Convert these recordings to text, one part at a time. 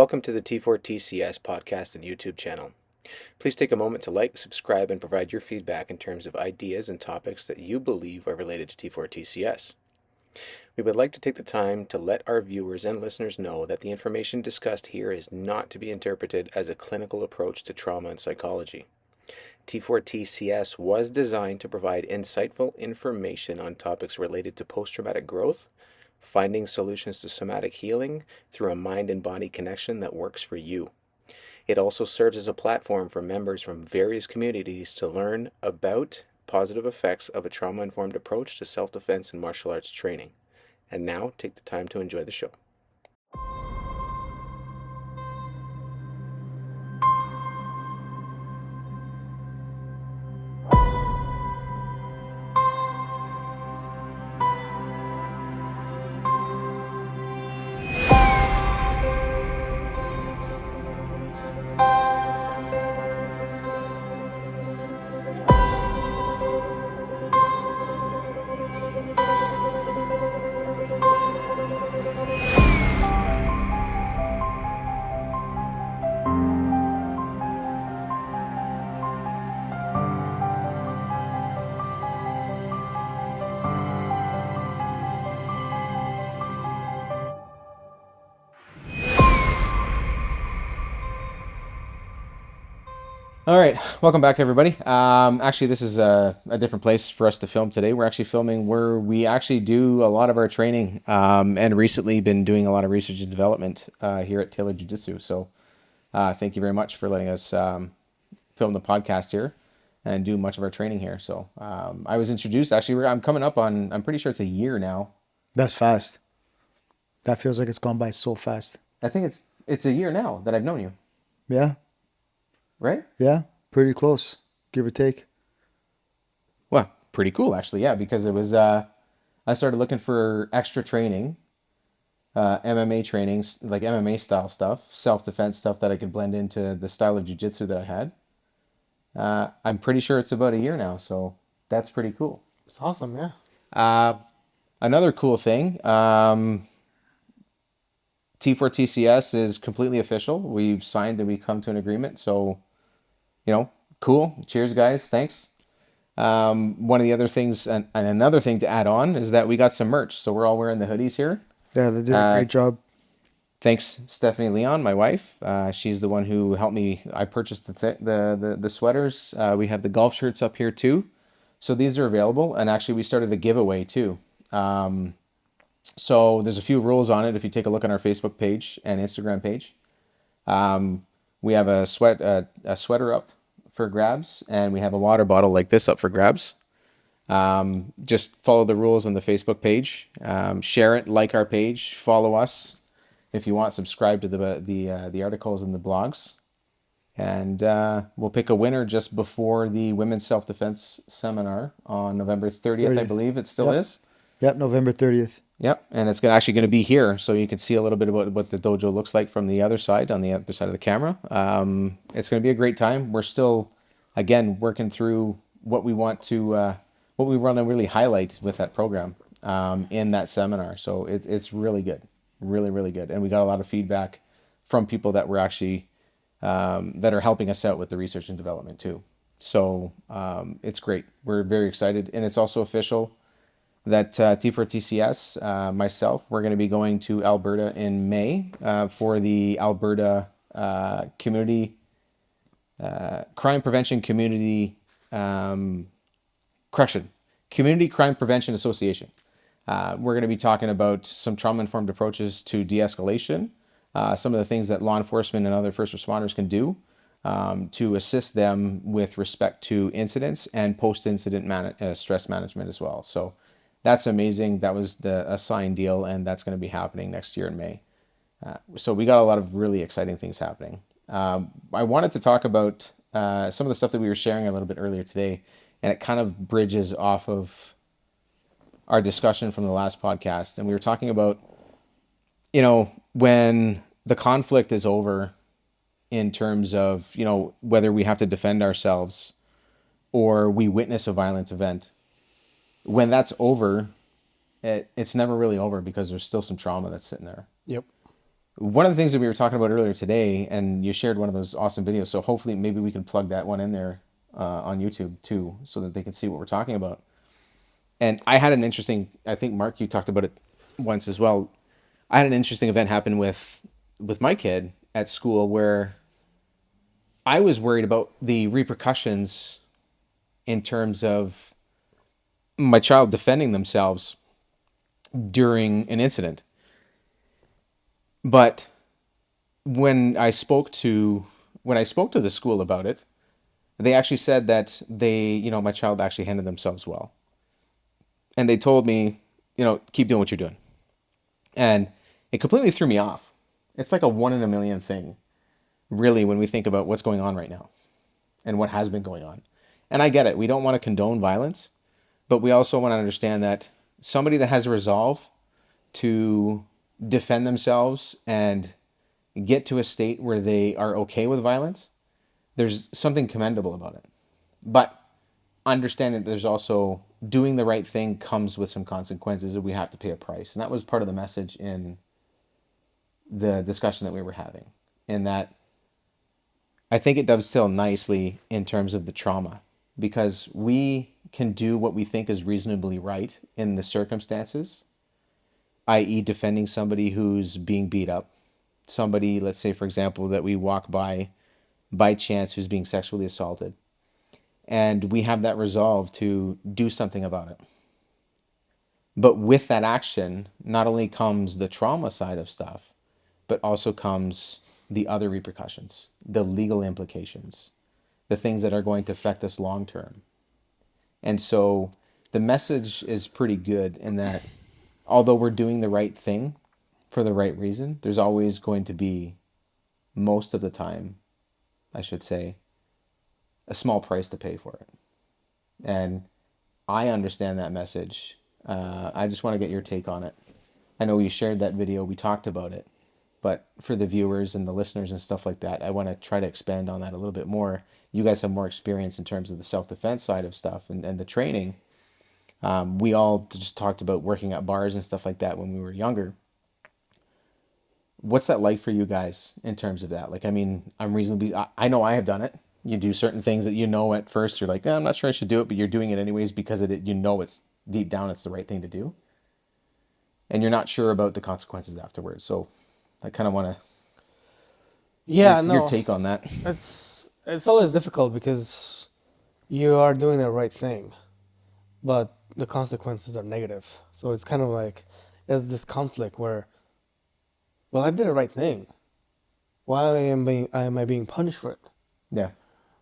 Welcome to the T4TCS podcast and YouTube channel. Please take a moment to like, subscribe, and provide your feedback in terms of ideas and topics that you believe are related to T4TCS. We would like to take the time to let our viewers and listeners know that the information discussed here is not to be interpreted as a clinical approach to trauma and psychology. T4TCS was designed to provide insightful information on topics related to post-traumatic growth, finding solutions to somatic healing through a mind and body connection that works for you. It also serves as a platform for members from various communities to learn about positive effects of a trauma-informed approach to self-defense and martial arts training. And now, take the time to enjoy the show. All right, welcome back, everybody. Actually, this is a different place for us to film today. We're actually filming where we actually do a lot of our training, and recently been doing a lot of research and development here at Taylor Jiu-Jitsu. So thank you very much for letting us film the podcast here and do much of our training here. So I was introduced, actually, I'm coming up on, I'm pretty sure it's a year now. That's fast. That feels like it's gone by so fast. I think it's a year now that I've known you, Yeah, right? yeah, pretty close, give or take. Well, pretty cool, actually, yeah, because it was, I started looking for extra training, MMA trainings, like MMA style stuff, self-defense stuff that I could blend into the style of jiu-jitsu that I had. I'm pretty sure it's about a year now, so that's pretty cool. It's awesome, yeah. Another cool thing, T4TCS is completely official. We've signed and we've come to an agreement, so, cool. Cheers, guys. Thanks. One of the other things, and another thing to add on, is that we got some merch. So we're all wearing the hoodies here. Yeah, they did a great job. Thanks, Stephanie Leon, my wife. She's the one who helped me. I purchased the sweaters. We have the golf shirts up here too. So these are available. And actually, we started a giveaway too. So there's a few rules on it. If you take a look on our Facebook page and Instagram page, we have a sweater up for grabs, and we have a water bottle like this up for grabs. Just follow the rules on the Facebook page. Share it, like our page, follow us if you want. Subscribe to the articles and the blogs, and we'll pick a winner just before the Women's Self-Defense Seminar on November 30th. I believe it still is. Yep, November 30th. Yep, and it's actually going to be here, so you can see a little bit about what the dojo looks like from the other side, on the other side of the camera. It's going to be a great time. We're still, again, working through what we want to really highlight with that program in that seminar. So it's really good, really, really good. And we got a lot of feedback from people that were actually, that are helping us out with the research and development too. So it's great. We're very excited. And it's also official that T4TCS, myself, we're going to be going to Alberta in May for the Alberta Community Crime Prevention Community Community Crime Prevention Association. We're going to be talking about some trauma-informed approaches to de-escalation, some of the things that law enforcement and other first responders can do to assist them with respect to incidents and post-incident stress management as well. So that's amazing. That was a signed deal, and that's going to be happening next year in May. So we got a lot of really exciting things happening. I wanted to talk about some of the stuff that we were sharing a little bit earlier today, and it kind of bridges off of our discussion from the last podcast. And we were talking about, when the conflict is over in terms of, whether we have to defend ourselves or we witness a violent event. When that's over, it's never really over because there's still some trauma that's sitting there. Yep. One of the things that we were talking about earlier today, and you shared one of those awesome videos, so hopefully maybe we can plug that one in there on YouTube too, so that they can see what we're talking about. And I had an interesting, I think Mark, you talked about it once as well. I had an interesting event happen with my kid at school where I was worried about the repercussions in terms of my child defending themselves during an incident. But when I spoke to the school about it, they actually said that my child actually handled themselves well. And they told me, keep doing what you're doing. And it completely threw me off. It's like a one in a million thing, really, when we think about what's going on right now and what has been going on. And I get it. We don't want to condone violence, but we also want to understand that somebody that has a resolve to defend themselves and get to a state where they are okay with violence, there's something commendable about it. But understand that there's also doing the right thing comes with some consequences that we have to pay a price. And that was part of the message in the discussion that we were having. In that I think it dovetails nicely in terms of the trauma, because we can do what we think is reasonably right in the circumstances, i.e. defending somebody who's being beat up, somebody, let's say, for example, that we walk by chance who's being sexually assaulted. And we have that resolve to do something about it. But with that action, not only comes the trauma side of stuff, but also comes the other repercussions, the legal implications, the things that are going to affect us long term. And so the message is pretty good in that although we're doing the right thing for the right reason, there's always going to be, most of the time, I should say, a small price to pay for it. And I understand that message. I just want to get your take on it. I know you shared that video, we talked about it, but for the viewers and the listeners and stuff like that, I want to try to expand on that a little bit more. You guys have more experience in terms of the self-defense side of stuff and the training. We all just talked about working at bars and stuff like that when we were younger. What's that like for you guys in terms of that? Like, I mean, I know I have done it. You do certain things that at first you're like, I'm not sure I should do it, but you're doing it anyways because it's deep down, it's the right thing to do. And you're not sure about the consequences afterwards. So I kind of want to, Yeah, your no, take on that. it's always difficult because you are doing the right thing, but the consequences are negative. So it's kind of like there's this conflict where, well, I did the right thing. Why am I being punished for it? Yeah.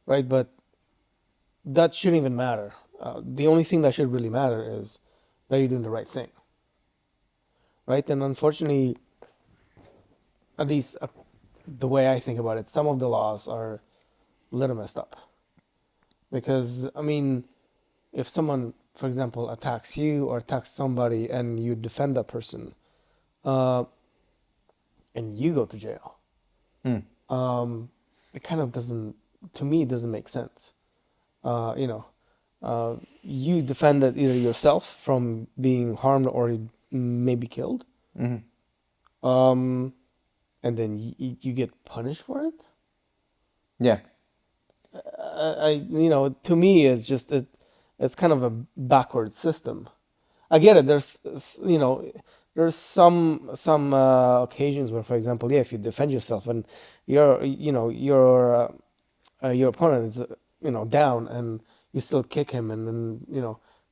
Right? But that shouldn't even matter. The only thing that should really matter is that you're doing the right thing. Right? And unfortunately, at least the way I think about it, some of the laws are a little messed up. Because, I mean, if someone, for example, attacks you or attacks somebody and you defend that person, uh, and you go to jail, Mm. it kind of doesn't, to me, it doesn't make sense. You know, you defended either yourself from being harmed or maybe killed, Mm-hmm. um, and then you get punished for it. Yeah. To me, it's kind of a backward system. I get it. There's some occasions where, for example, yeah, if you defend yourself and your opponent is down and you still kick him and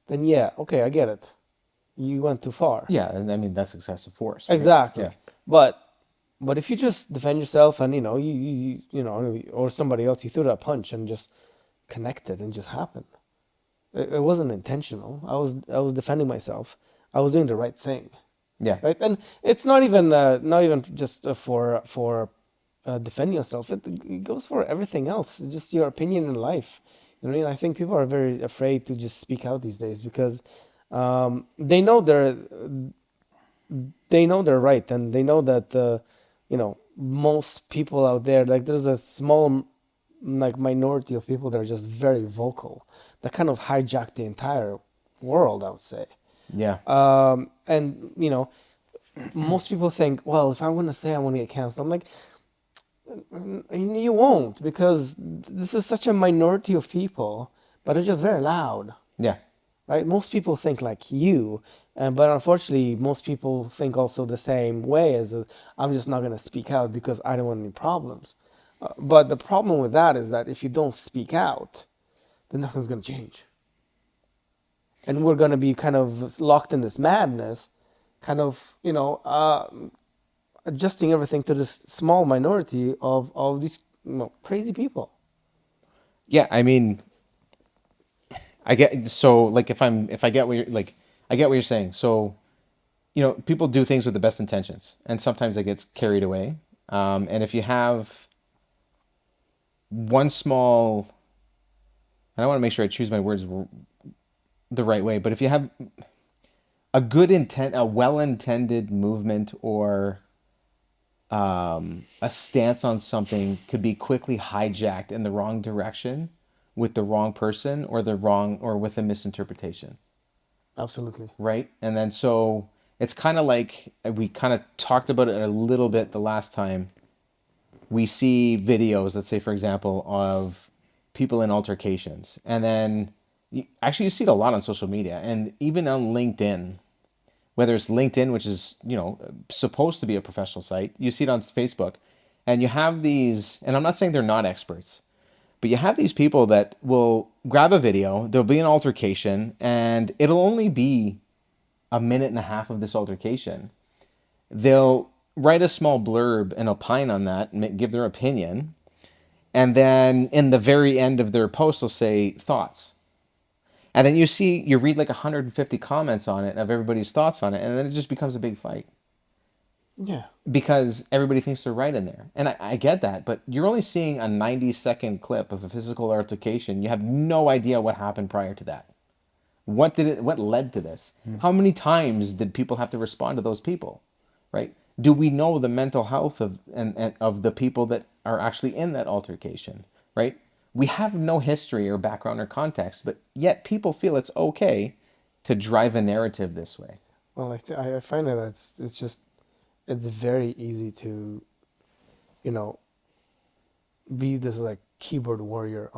then yeah, okay, I get it. You went too far. Yeah. And I mean, that's excessive force. Right? Exactly. Yeah. But if you just defend yourself and or somebody else, you threw that punch and just connected and just happened. It wasn't intentional. I was defending myself. I was doing the right thing, Yeah. right? And it's not even just for defending yourself. It goes for everything else. It's just your opinion in life. You know what I mean? I think people are very afraid to just speak out these days because they know they're right, and they know that most people out there, like there's a small like minority of people that are just very vocal that kind of hijack the entire world, I would say. Yeah. And most people think, well, if I'm going to say I want to get canceled, I'm like, you won't, because this is such a minority of people, but they're just very loud, Yeah. right? Most people think like you, but unfortunately, most people think also the same way as I'm just not going to speak out because I don't want any problems. But the problem with that is that if you don't speak out, then nothing's going to change. And we're going to be kind of locked in this madness, kind of, adjusting everything to this small minority of these crazy people. Yeah. I mean, I get so like if I get what you're like, I get what you're saying. So people do things with the best intentions, and sometimes it gets carried away. And if you have one small, and I want to make sure I choose my words the right way, but if you have a good intent, a well-intended movement, or a stance on something could be quickly hijacked in the wrong direction with the wrong person or with a misinterpretation. Absolutely. Right? And then so it's kind of like we kind of talked about it a little bit the last time. We see videos, let's say for example, of people in altercations, and then you see it a lot on social media and even on LinkedIn. Whether it's LinkedIn, which is supposed to be a professional site, you see it on Facebook, and you have these. And I'm not saying they're not experts, but you have these people that will grab a video, there'll be an altercation, and it'll only be a minute and a half of this altercation. They'll write a small blurb and opine on that and give their opinion. And then in the very end of their post, they'll say thoughts. And then you read like 150 comments on it of everybody's thoughts on it. And then it just becomes a big fight Yeah. because everybody thinks they're right in there. And I get that, but you're only seeing a 90-second clip of a physical altercation. You have no idea what happened prior to that. What led to this? How many times did people have to respond to those people? Right? Do we know the mental health of the people that are actually in that altercation? Right? We have no history or background or context, but yet people feel it's okay to drive a narrative this way. Well, I find that it's very easy to, you know, be this like keyboard warrior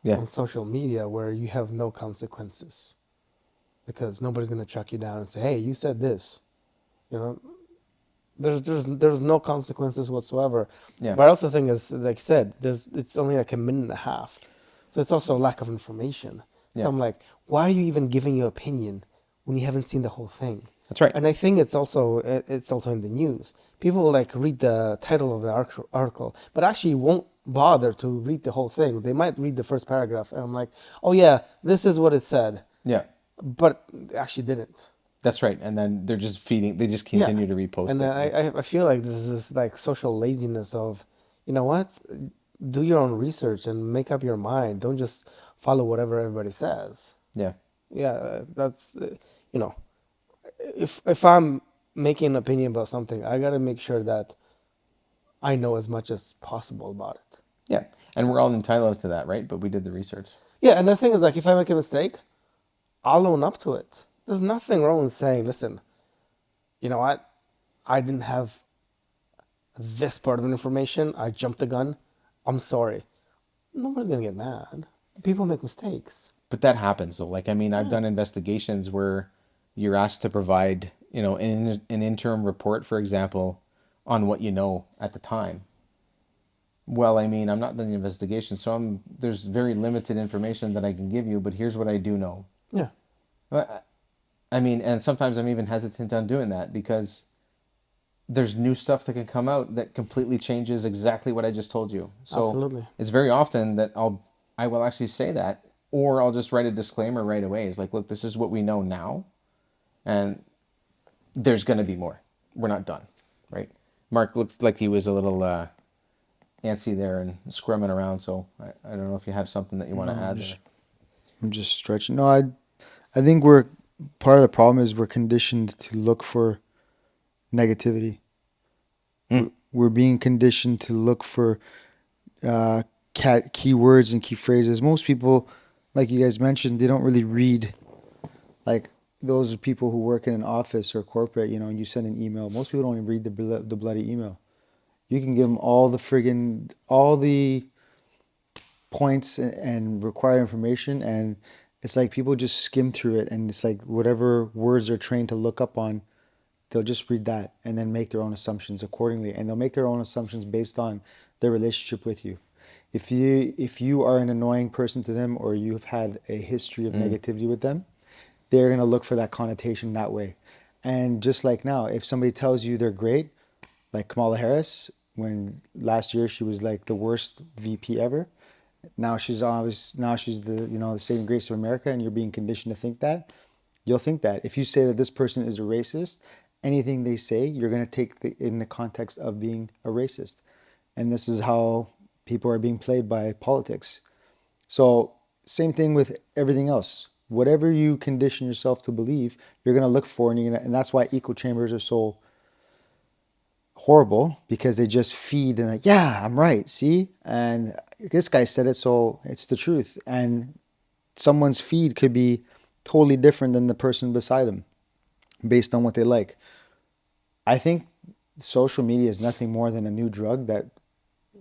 Yeah. on social media where you have no consequences because nobody's gonna track you down and say, "Hey, you said this." You know, there's no consequences whatsoever. Yeah. But I also think, as like I said, it's only like a minute and a half, so it's also a lack of information. So Yeah. I'm like, why are you even giving your opinion when you haven't seen the whole thing? That's right. And I think it's also in the news. People like read the title of the article, but actually won't bother to read the whole thing. They might read the first paragraph, and I'm like, oh yeah, this is what it said, Yeah. but they actually didn't. That's right. And then they're just feeding. They just Yeah. continue to repost And it. I feel like this is like social laziness of, you know what, do your own research and make up your mind. Don't just follow whatever everybody says. Yeah. Yeah, that's you know, if I'm making an opinion about something, I gotta make sure that I know as much as possible about it. Yeah. And we're all entitled to that, right? But we did the research. Yeah, and the thing is, like, if I make a mistake, I'll own up to it. There's nothing wrong with saying, listen, you know what, I didn't have this part of the information. I jumped the gun. I'm sorry. Nobody's gonna get mad. People make mistakes. But that happens though. Like, I mean, I've done investigations where you're asked to provide, an interim report, for example, on what you know at the time. Well, I mean, I'm not done the investigation, so there's very limited information that I can give you, but here's what I do know. Yeah. But, I mean, and sometimes I'm even hesitant on doing that because there's new stuff that can come out that completely changes exactly what I just told you. So Absolutely. it's very often that I will actually say that, or I'll just write a disclaimer right away. It's like, look, this is what we know now, and there's going to be more. We're not done, right? Mark looked like he was a little antsy there and scrumming around, so I don't know if you have something that you want to add there. I'm just stretching. No, I think part of the problem is we're conditioned to look for negativity. We're being conditioned to look for keywords and key phrases. Most people, like you guys mentioned, they don't really read like those people who work in an office or corporate, and you send an email. Most people don't even read the bloody email. You can give them all the points and required information, and it's like people just skim through it, and it's like whatever words they're trained to look up on, they'll just read that and then make their own assumptions accordingly, and they'll make their own assumptions based on their relationship with you. If you are an annoying person to them, or you've had a history of negativity with them, they're going to look for that connotation that way. And just like now, if somebody tells you they're great, like Kamala Harris, when last year she was like the worst VP ever, now she's the saving grace of America, and you're being conditioned to think that. You'll think that if you say that this person is a racist, anything they say, you're going to take in the context of being a racist. And this is how people are being played by politics. So same thing with everything else. Whatever you condition yourself to believe, you're going to look for, and that's why echo chambers are so horrible, because they just feed and like, yeah, I'm right. See, and this guy said it, so it's the truth. And someone's feed could be totally different than the person beside them, based on what they like. I think social media is nothing more than a new drug that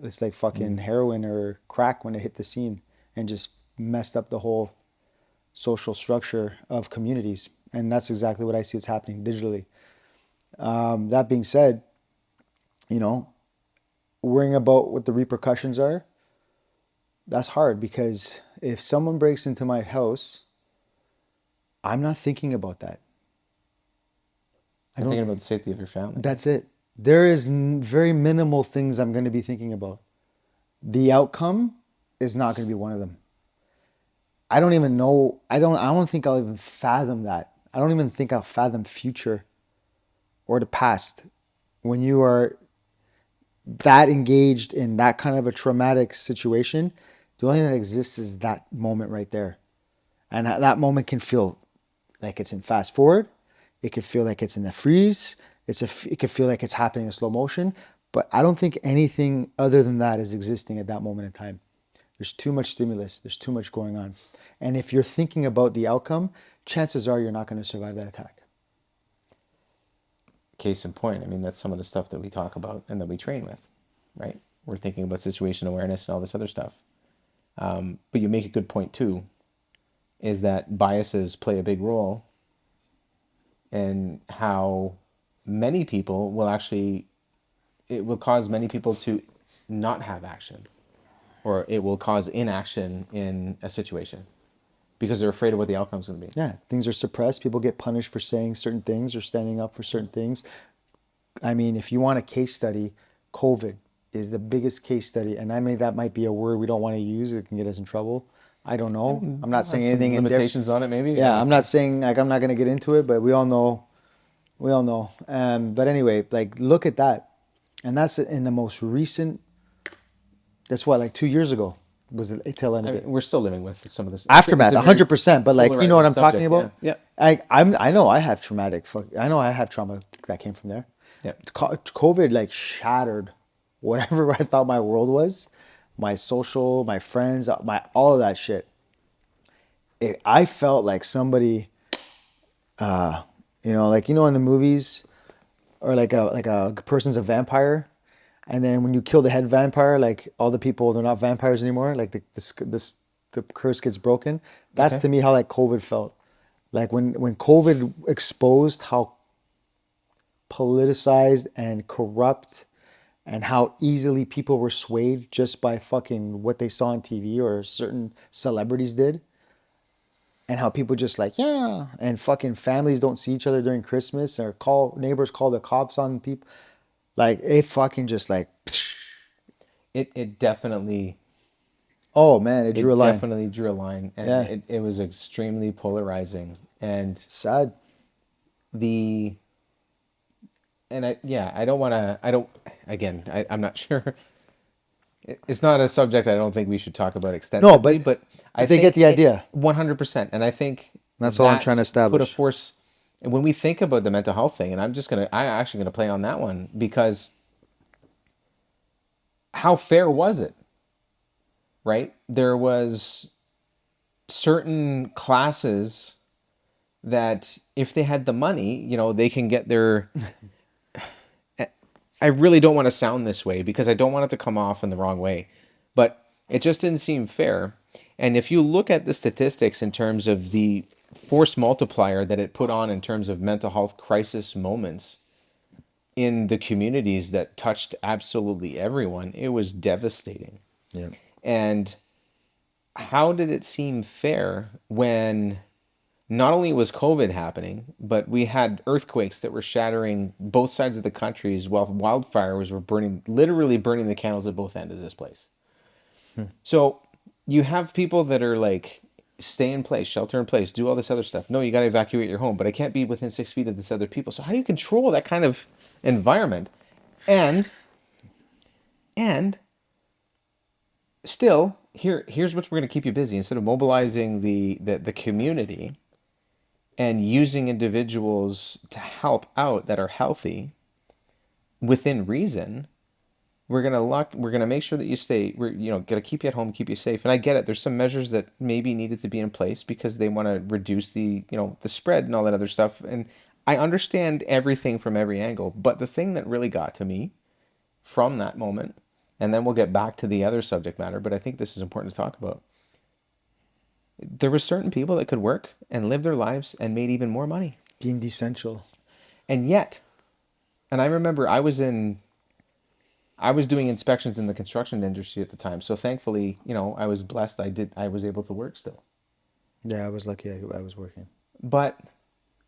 it's like fucking heroin or crack when it hit the scene and just messed up the whole social structure of communities. And that's exactly what I see is happening digitally. That being said, worrying about what the repercussions are, that's hard, because if someone breaks into my house, I'm not thinking about that. I'm thinking about the safety of your family. That's it. There is very minimal things I'm going to be thinking about. The outcome is not going to be one of them. I don't even know. I don't think I'll even fathom that. I don't even think I'll fathom future or the past when you are that engaged in that kind of a traumatic situation. The only thing that exists is that moment right there. And that moment can feel like it's in fast forward. It could feel like it's in the freeze. It could feel like it's happening in slow motion. But I don't think anything other than that is existing at that moment in time. There's too much stimulus. There's too much going on. And if you're thinking about the outcome, chances are you're not going to survive that attack. Case in point, I mean, that's some of the stuff that we talk about and that we train with, right? We're thinking about situation awareness and all this other stuff. But you make a good point too, is that biases play a big role in how many people will actually, it will cause many people to not have action, or it will cause inaction in a situation because they're afraid of what the outcome is going to be. Yeah, things are suppressed. People get punished for saying certain things or standing up for certain things. I mean, if you want a case study, COVID is the biggest case study. And that might be a word we don't want to use. It can get us in trouble. I don't know. I'm not saying anything. Limitations on it, maybe? Yeah, I'm not saying, like, I'm not going to get into it, but we all know. We all know. But anyway, like, look at that. And that's in the most recent, that's what, like 2 years ago was the tail end of it. We're still living with some of this Aftermath, 100%. But like, you know what I'm talking about? Yeah. I know I have I know I have trauma that came from there. Yeah. COVID like shattered whatever I thought my world was, my social, my friends, all of that shit. I felt like somebody, like in the movies, or like a person's a vampire, and then when you kill the head vampire, like all the people, they're not vampires anymore. Like the curse gets broken. That's to me how like COVID felt. Like when COVID exposed how politicized and corrupt and how easily people were swayed just by fucking what they saw on TV or certain celebrities did. And how people just like, yeah, and fucking families don't see each other during Christmas, or neighbors call the cops on people. Like, it fucking just like... It definitely... Oh, man, it drew a line. It definitely drew a line. And it was extremely polarizing. And... sad. I'm not sure. It's not a subject I don't think we should talk about extensively. No, but I think get the idea. 100%. And I think that's all I'm trying to establish. Put a force. And when we think about the mental health thing, and I'm actually gonna play on that one, because how fair was it? Right? There was certain classes that if they had the money, they can get their. I really don't want to sound this way because I don't want it to come off in the wrong way, but it just didn't seem fair. And if you look at the statistics in terms of the force multiplier that it put on in terms of mental health crisis moments in the communities that touched absolutely everyone, it was devastating. Yeah. And how did it seem fair when not only was COVID happening, but we had earthquakes that were shattering both sides of the countries while wildfires were burning, literally burning the candles at both ends of this place. So you have people that are like, stay in place, shelter in place, do all this other stuff. No, you got to evacuate your home, but I can't be within 6 feet of this other people. So how do you control that kind of environment? And still, here's what's going to keep you busy. Instead of mobilizing the community and using individuals to help out that are healthy within reason, we're gonna make sure that you stay. We're gonna keep you at home, keep you safe. And I get it. There's some measures that maybe needed to be in place because they want to reduce the the spread and all that other stuff. And I understand everything from every angle. But the thing that really got to me from that moment, and then we'll get back to the other subject matter, but I think this is important to talk about. There were certain people that could work and live their lives and made even more money. Deemed essential. And yet, and I remember I was doing inspections in the construction industry at the time. So thankfully, I was blessed. I was able to work still. Yeah, I was lucky. I was working. But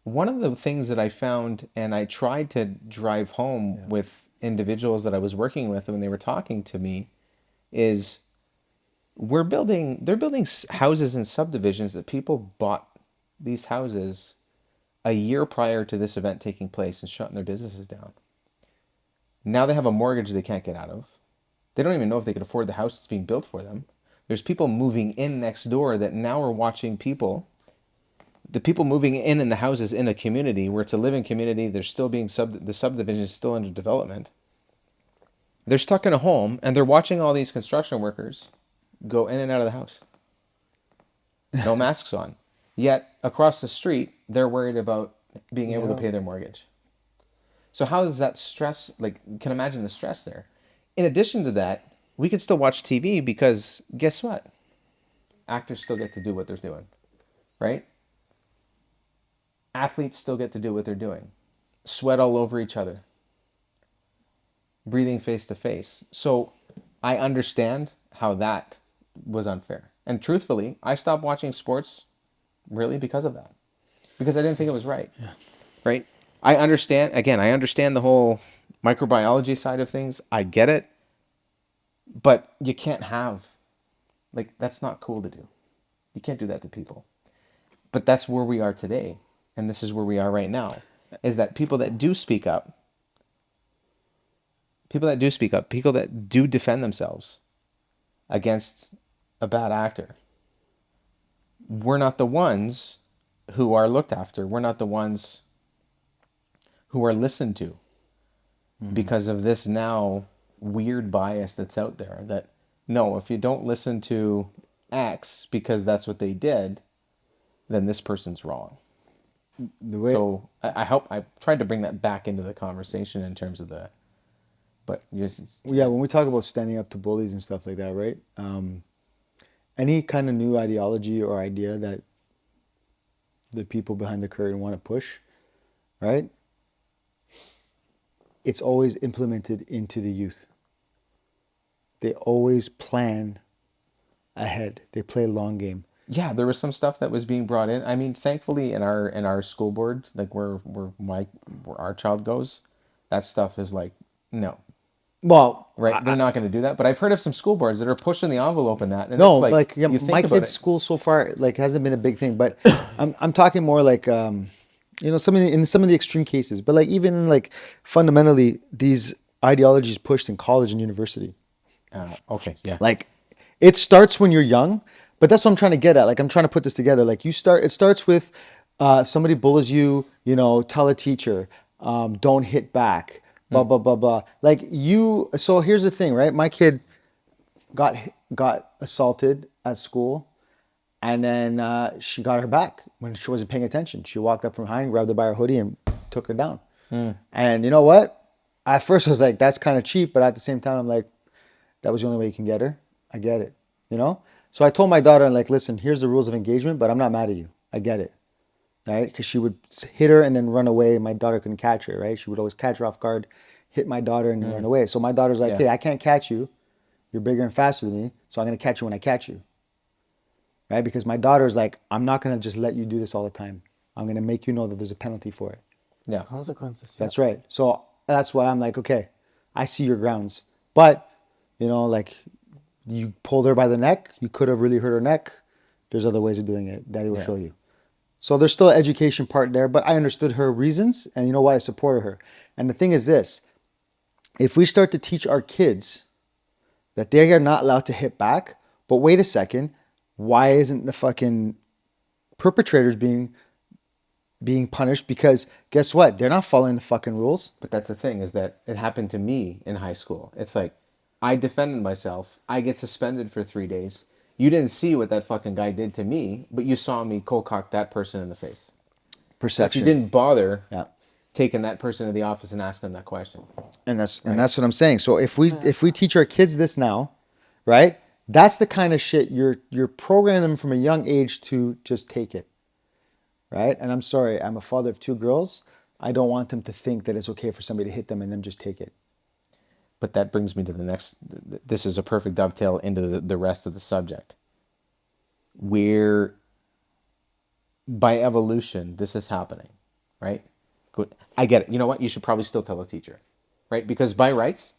one of the things that I found, and I tried to drive home with individuals that I was working with when they were talking to me, is they're building houses and subdivisions that people bought these houses a year prior to this event taking place and shutting their businesses down. Now they have a mortgage they can't get out of. They don't even know if they can afford the house that's being built for them. There's people moving in next door that now are watching the people moving in the houses in a community where it's a living community. They're still being the subdivision is still under development. They're stuck in a home and they're watching all these construction workers go in and out of the house. No masks on. Yet across the street, they're worried about being able to pay their mortgage. So how does that stress, you can imagine the stress there. In addition to that, we can still watch TV because guess what? Actors still get to do what they're doing, right? Athletes still get to do what they're doing. Sweat all over each other. Breathing face to face. So I understand how that was unfair. And truthfully, I stopped watching sports really because of that. Because I didn't think it was right. Yeah. Right? I understand the whole microbiology side of things. I get it. But you can't have, that's not cool to do. You can't do that to people. But that's where we are today. And this is where we are right now. Is that people that do speak up, people that do defend themselves against a bad actor, we're not the ones who are looked after. We're not the ones who are listened to because of this now weird bias that's out there that, no, if you don't listen to X because that's what they did, then this person's wrong. So I hope I tried to bring that back into the conversation in terms of when we talk about standing up to bullies and stuff like that, right? Any kind of new ideology or idea that the people behind the curtain want to push, right? It's always implemented into the youth. They always plan ahead. They play a long game. Yeah, there was some stuff that was being brought in. I mean, thankfully, in our school board, where our child goes, that stuff is no. Well, right, they're not going to do that. But I've heard of some school boards that are pushing the envelope in that. And no, it's my kid's school so far hasn't been a big thing. But I'm talking more some of the extreme cases. But even fundamentally, these ideologies pushed in college and university. Okay, yeah. It starts when you're young. But that's what I'm trying to get at. I'm trying to put this together. It starts with somebody bullies you, tell a teacher, don't hit back, blah, blah, blah, blah. So here's the thing, right? My kid got assaulted at school And then she got her back when she wasn't paying attention. She walked up from behind, grabbed her by her hoodie, and took her down. And you know what? At first I was like, that's kind of cheap. But at the same time, I'm like, that was the only way you can get her. I get it. You know? So I told my daughter, like, listen, here's the rules of engagement, but I'm not mad at you. I get it. Right? Because she would hit her and then run away, and my daughter couldn't catch her, right? She would always catch her off guard, hit my daughter, and run away. So my daughter's like, hey, I can't catch you. You're bigger and faster than me, so I'm going to catch you when I catch you. Right? Because my daughter's like, I'm not going to just let you do this all the time. I'm going to make you know that there's a penalty for it. Yeah. Consequences. That's right. So that's why I'm like, okay, I see your grounds. But, you know, like, you pulled her by the neck. You could have really hurt her neck. There's other ways of doing it. Daddy will show you. So there's still an education part there, but I understood her reasons, and you know what? I supported her. And the thing is this, if we start to teach our kids that they are not allowed to hit back, but wait a second, why isn't the fucking perpetrators being punished? Because guess what? They're not following the fucking rules. But that's the thing, is that it happened to me in high school. It's like, I defended myself. I get suspended for 3 days. You didn't see what that fucking guy did to me, but you saw me cold cock that person in the face. But Perception. you didn't bother Yeah. taking that person to the office and asking them that question. And that's what I'm saying. So if we teach our kids this now, right? That's the kind of shit you're programming them from a young age to just take it. Right? And I'm sorry, I'm a father of 2 girls. I don't want them to think that it's okay for somebody to hit them and then just take it. But that brings me to the next, this is a perfect dovetail into the rest of the subject. Where, by evolution, this is happening, right? Good. I get it. You know what? You should probably still tell a teacher, right? Because by rights,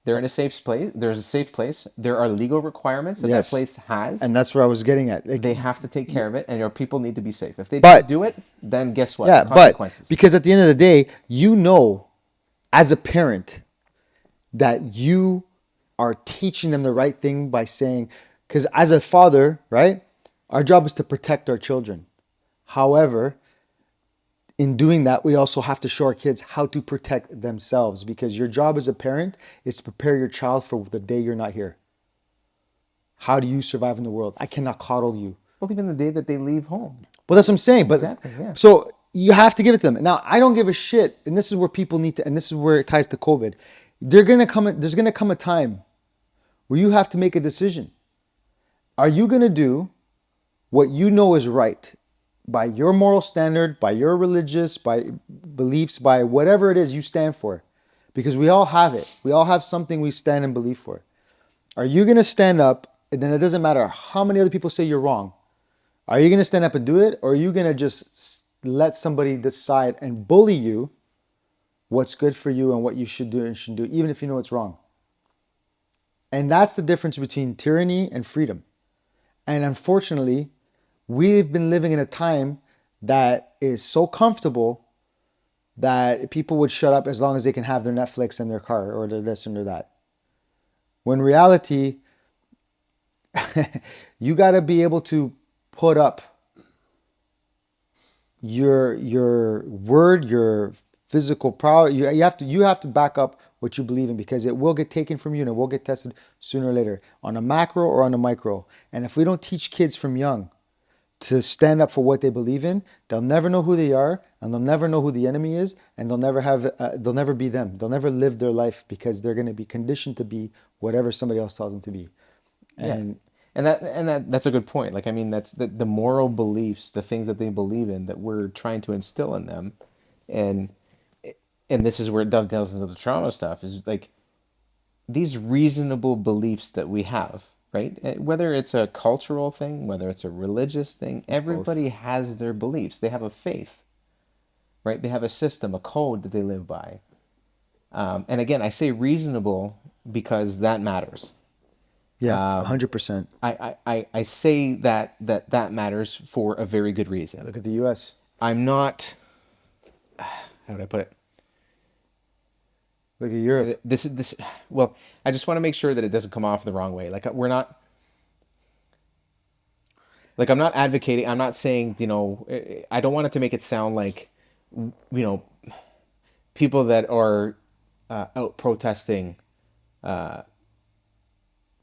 they're in a safe place. There's a safe place. There are legal requirements that Yes. that place has. And that's where I was getting at. Like, They have to take care of it, and your people need to be safe. If they But- don't do it, then guess what? yeah, Consequences. but because at the end of the day, you know, as a parent, that you are teaching them the right thing by saying, because as a father, right, our job is to protect our children. However, in doing that, we also have to show our kids how to protect themselves, because your job as a parent is to prepare your child for the day you're not here. How do you survive in the world? I cannot coddle you. Well, even the day that they leave home. Well, that's what I'm saying. But Exactly, yeah. so you have to give it to them. Now, I don't give a shit, and this is where people need to, and this is where it ties to COVID. There's gonna come a time where you have to make a decision. Are you gonna do what you know is right by your moral standard, by your religious, by beliefs, by whatever it is you stand for? Because we all have it. We all have something we stand and believe for. Are you gonna stand up, and then it doesn't matter how many other people say you're wrong? Are you going to stand up and do it? Or are you going to just let somebody decide and bully you what's good for you and what you should do and shouldn't do, even if you know it's wrong? And that's the difference between tyranny and freedom. And unfortunately, we've been living in a time that is so comfortable that people would shut up as long as they can have their Netflix and their car or their this and their that. When in reality, you got to be able to put up your word, your physical power. You have to back up what you believe in, because it will get taken from you and it will get tested sooner or later on a macro or on a micro. And if we don't teach kids from young to stand up for what they believe in, they'll never know who they are, and they'll never know who the enemy is, and they'll never be them. They'll never live their life, because they're going to be conditioned to be whatever somebody else tells them to be. And And that's a good point. Like, I mean, that's the moral beliefs, the things that they believe in, that we're trying to instill in them, and this is where it dovetails into the trauma stuff. Is like these reasonable beliefs that we have, right? Whether it's a cultural thing, whether it's a religious thing, everybody has their beliefs. They have a faith, right? They have a system, a code that they live by. And again, I say reasonable because that matters. yeah, 100%. I say that matters for a very good reason. Look at the U.S. I'm not, how would I put it? Look at Europe. Well, I just want to make sure that it doesn't come off the wrong way. Like, we're not, like, I'm not advocating, I'm not saying, I don't want it to make it sound like, people that are out protesting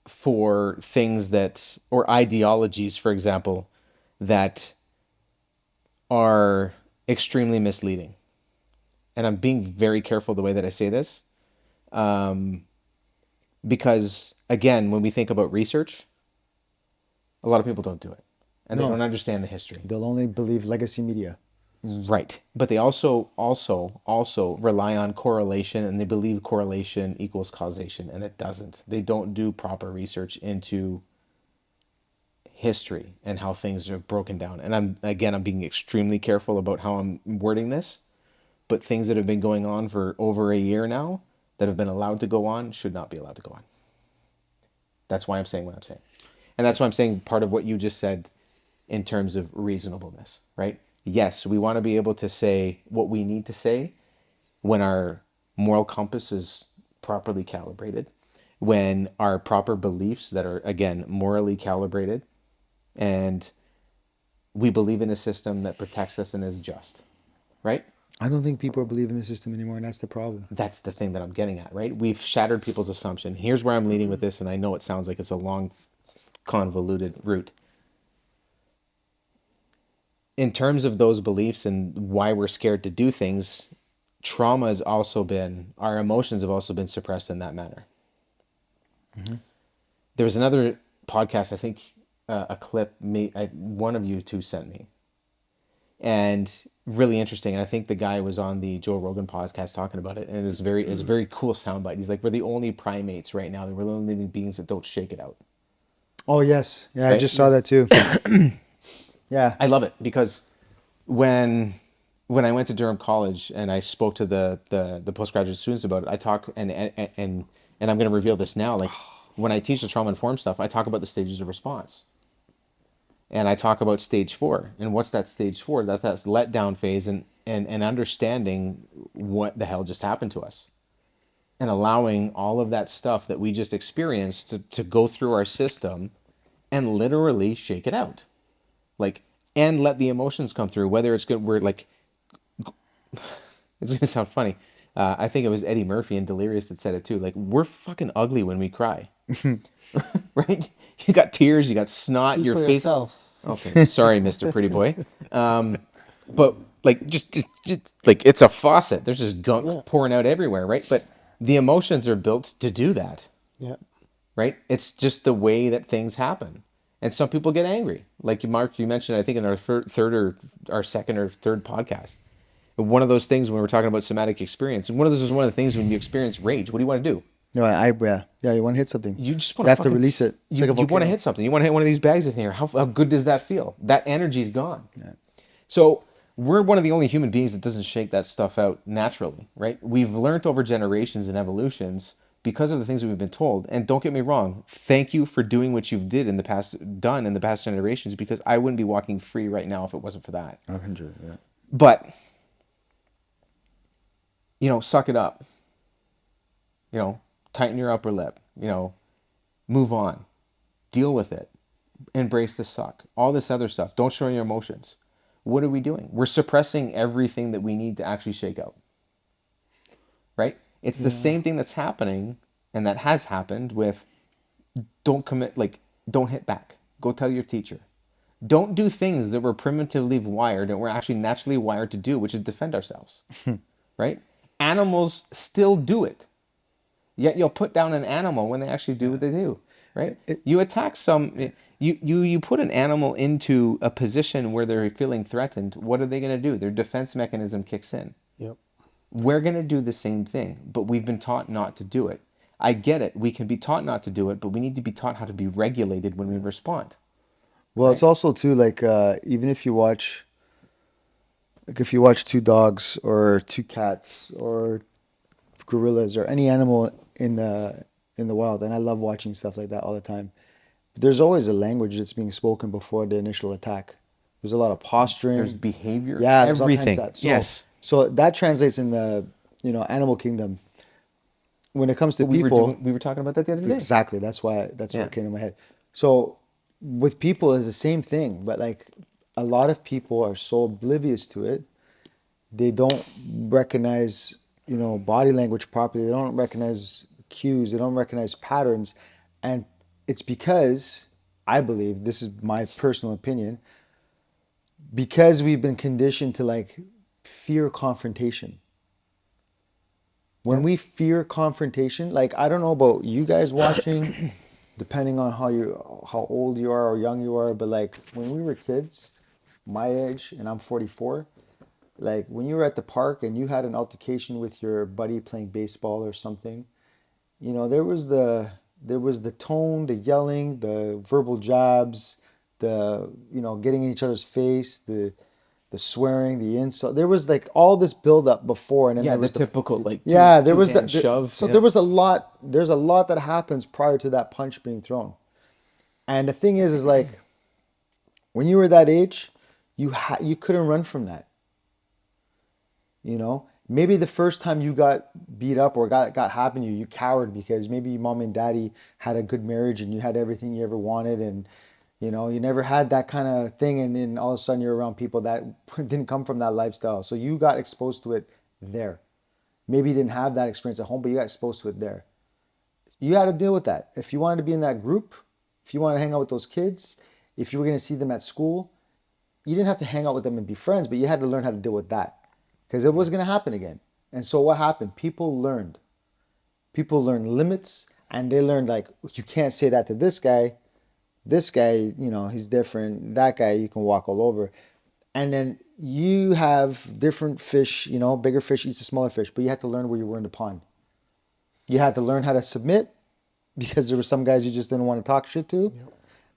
for things that, or ideologies, for example, that are extremely misleading. And I'm being very careful the way that I say this, because again, when we think about research, a lot of people don't do it, and they No, don't understand the history. they'll only believe legacy media. Right. But they also rely on correlation, and they believe correlation equals causation, and it doesn't. They don't do proper research into history and how things are broken down. And I'm being extremely careful about how I'm wording this, but things that have been going on for over a year now that have been allowed to go on should not be allowed to go on. That's why I'm saying what I'm saying. And that's why I'm saying part of what you just said in terms of reasonableness, right? Yes, we want to be able to say what we need to say when our moral compass is properly calibrated, when our proper beliefs that are, again, morally calibrated, and we believe in a system that protects us and is just, right? I don't think people are believing the system anymore, and that's the problem. That's the thing that I'm getting at, right? We've shattered people's assumption. Here's where I'm leading with this, and I know it sounds like it's a long, convoluted route. In terms of those beliefs and why we're scared to do things, trauma has also been, our emotions have also been suppressed in that manner. There was another podcast, I think a clip one of you two sent me, and really interesting. And I think the guy was on the Joe Rogan podcast talking about it, and it's a very cool soundbite. He's like, we're the only primates right now, we're the only living beings that don't shake it out. Oh yes, yeah, I Right? just saw that too. Yeah, I love it because when I went to Durham College and I spoke to the postgraduate students about it, I talk and I'm going to reveal this now. Like when I teach the trauma informed stuff, I talk about the stages of response, and I talk about stage 4. And what's that stage 4? That's letdown phase and understanding what the hell just happened to us, and allowing all of that stuff that we just experienced to go through our system and literally shake it out. Like, and let the emotions come through, whether it's good, we're like, it's gonna sound funny. I think it was Eddie Murphy in Delirious that said it too. Like, we're fucking ugly when we cry, right? You got tears, you got snot, Speak your for face. yourself. Okay, sorry, Mr. Pretty Boy. But like, just like it's a faucet. There's just gunk Yeah. pouring out everywhere, right? But the emotions are built to do that, Yeah. right? It's just the way that things happen. And some people get angry. Like Mark, you mentioned, I think in our third or our second or third podcast, one of those things when we're talking about somatic experience, and one of those is one of the things when you experience rage, what do you want to do? no, yeah, you want to hit something. You just You want have to to release it. It's You, like a you want to volcano. hit something. You want to hit one of these bags in here. How good does that feel? That energy's gone. So we're one of the only human beings that doesn't shake that stuff out naturally, right? We've learned over generations and evolutions because of the things that we've been told. And don't get me wrong, thank you for doing what you've done in the past generations, because I wouldn't be walking free right now if it wasn't for that. 100, yeah. But suck it up. Tighten your upper lip. Move on. Deal with it. Embrace the suck. All this other stuff. Don't show your emotions. What are we doing? We're suppressing everything that we need to actually shake out. Right? It's the same thing that's happening and that has happened with don't hit back. Go tell your teacher. Don't do things that we're primitively wired and we're actually naturally wired to do, which is defend ourselves. Right? Animals still do it. Yet you'll put down an animal when they actually do what they do. Right? You attack you put an animal into a position where they're feeling threatened. What are they going to do? Their defense mechanism kicks in. Yep. We're going to do the same thing, but we've been taught not to do it. I get it. We can be taught not to do it, but we need to be taught how to be regulated when we respond. Well, it's also too like even if you watch two dogs or two cats or gorillas or any animal in the wild, and I love watching stuff like that all the time. But there's always a language that's being spoken before the initial attack. There's a lot of posturing. There's behavior. Yeah, there's everything. all kinds of that. So, Yes. So that translates in the animal kingdom. When it comes to We people, were talking about that the other day. exactly. That's Yeah. what came to my head. So with people is the same thing, but like a lot of people are so oblivious to it, they don't recognize body language properly. They don't recognize cues. They don't recognize patterns, and it's because I believe, this is my personal opinion, because we've been conditioned to like fear confrontation. When we fear confrontation, like I don't know about you guys watching, depending on how old you are or young you are, but like when we were kids, my age, and I'm 44, like when you were at the park and you had an altercation with your buddy playing baseball or something, you know, there was the tone, the yelling, the verbal jabs, the getting in each other's face, the swearing, the insult. There was like all this build up before, and then Yeah, there the was typical like yeah, there two was hand shove. so Yeah. there was a lot. There's a lot that happens prior to that punch being thrown. And the thing is like when you were that age, you couldn't run from that. Maybe the first time you got beat up or got happened to you, you cowered because maybe mom and daddy had a good marriage and you had everything you ever wanted, and you never had that kind of thing, and then all of a sudden you're around people that didn't come from that lifestyle, so you got exposed to it there. Maybe you didn't have that experience at home, but you got exposed to it there. You had to deal with that. If you wanted to be in that group, if you wanted to hang out with those kids, if you were going to see them at school, you didn't have to hang out with them and be friends, but you had to learn how to deal with that because it was going to happen again. And so what happened? People learned. People learned limits, and they learned like you can't say that to this guy. This guy, he's different. That guy, you can walk all over. And then you have different fish, bigger fish eats the smaller fish, but you had to learn where you were in the pond. You had to learn how to submit because there were some guys you just didn't want to talk shit to. Yep.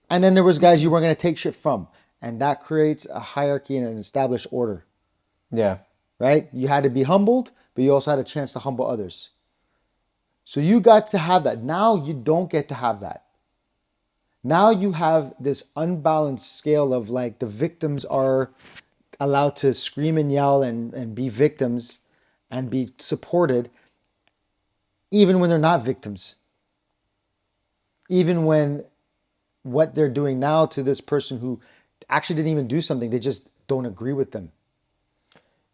And then there was guys you weren't going to take shit from. And that creates a hierarchy and an established order. Yeah. Right? You had to be humbled, but you also had a chance to humble others. So you got to have that. Now you don't get to have that. Now you have this unbalanced scale of like the victims are allowed to scream and yell and be victims and be supported even when they're not victims. Even when what they're doing now to this person who actually didn't even do something, they just don't agree with them.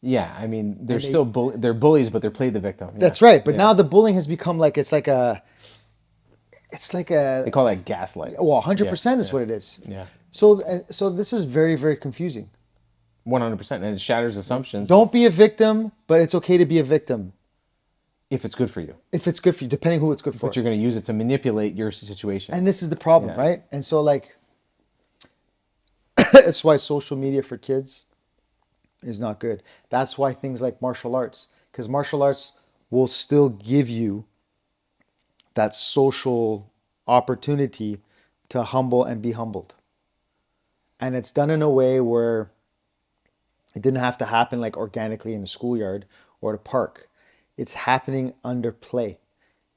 Yeah, I mean, they're bullies, but they're played the victim. Yeah. That's right. But now the bullying has become like it's like a they call that gaslight. Well, 100% is what it is. Yeah. So this is very, very confusing. 100%, and it shatters assumptions. Don't be a victim, but it's okay to be a victim. If it's good for you. If it's good for you, depending who it's good for. But you're going to use it to manipulate your situation. And this is the problem, right? And so like, that's why social media for kids is not good. That's why things like martial arts, because martial arts will still give you that social opportunity to humble and be humbled. And it's done in a way where it didn't have to happen like organically in the schoolyard or the park. It's happening under play.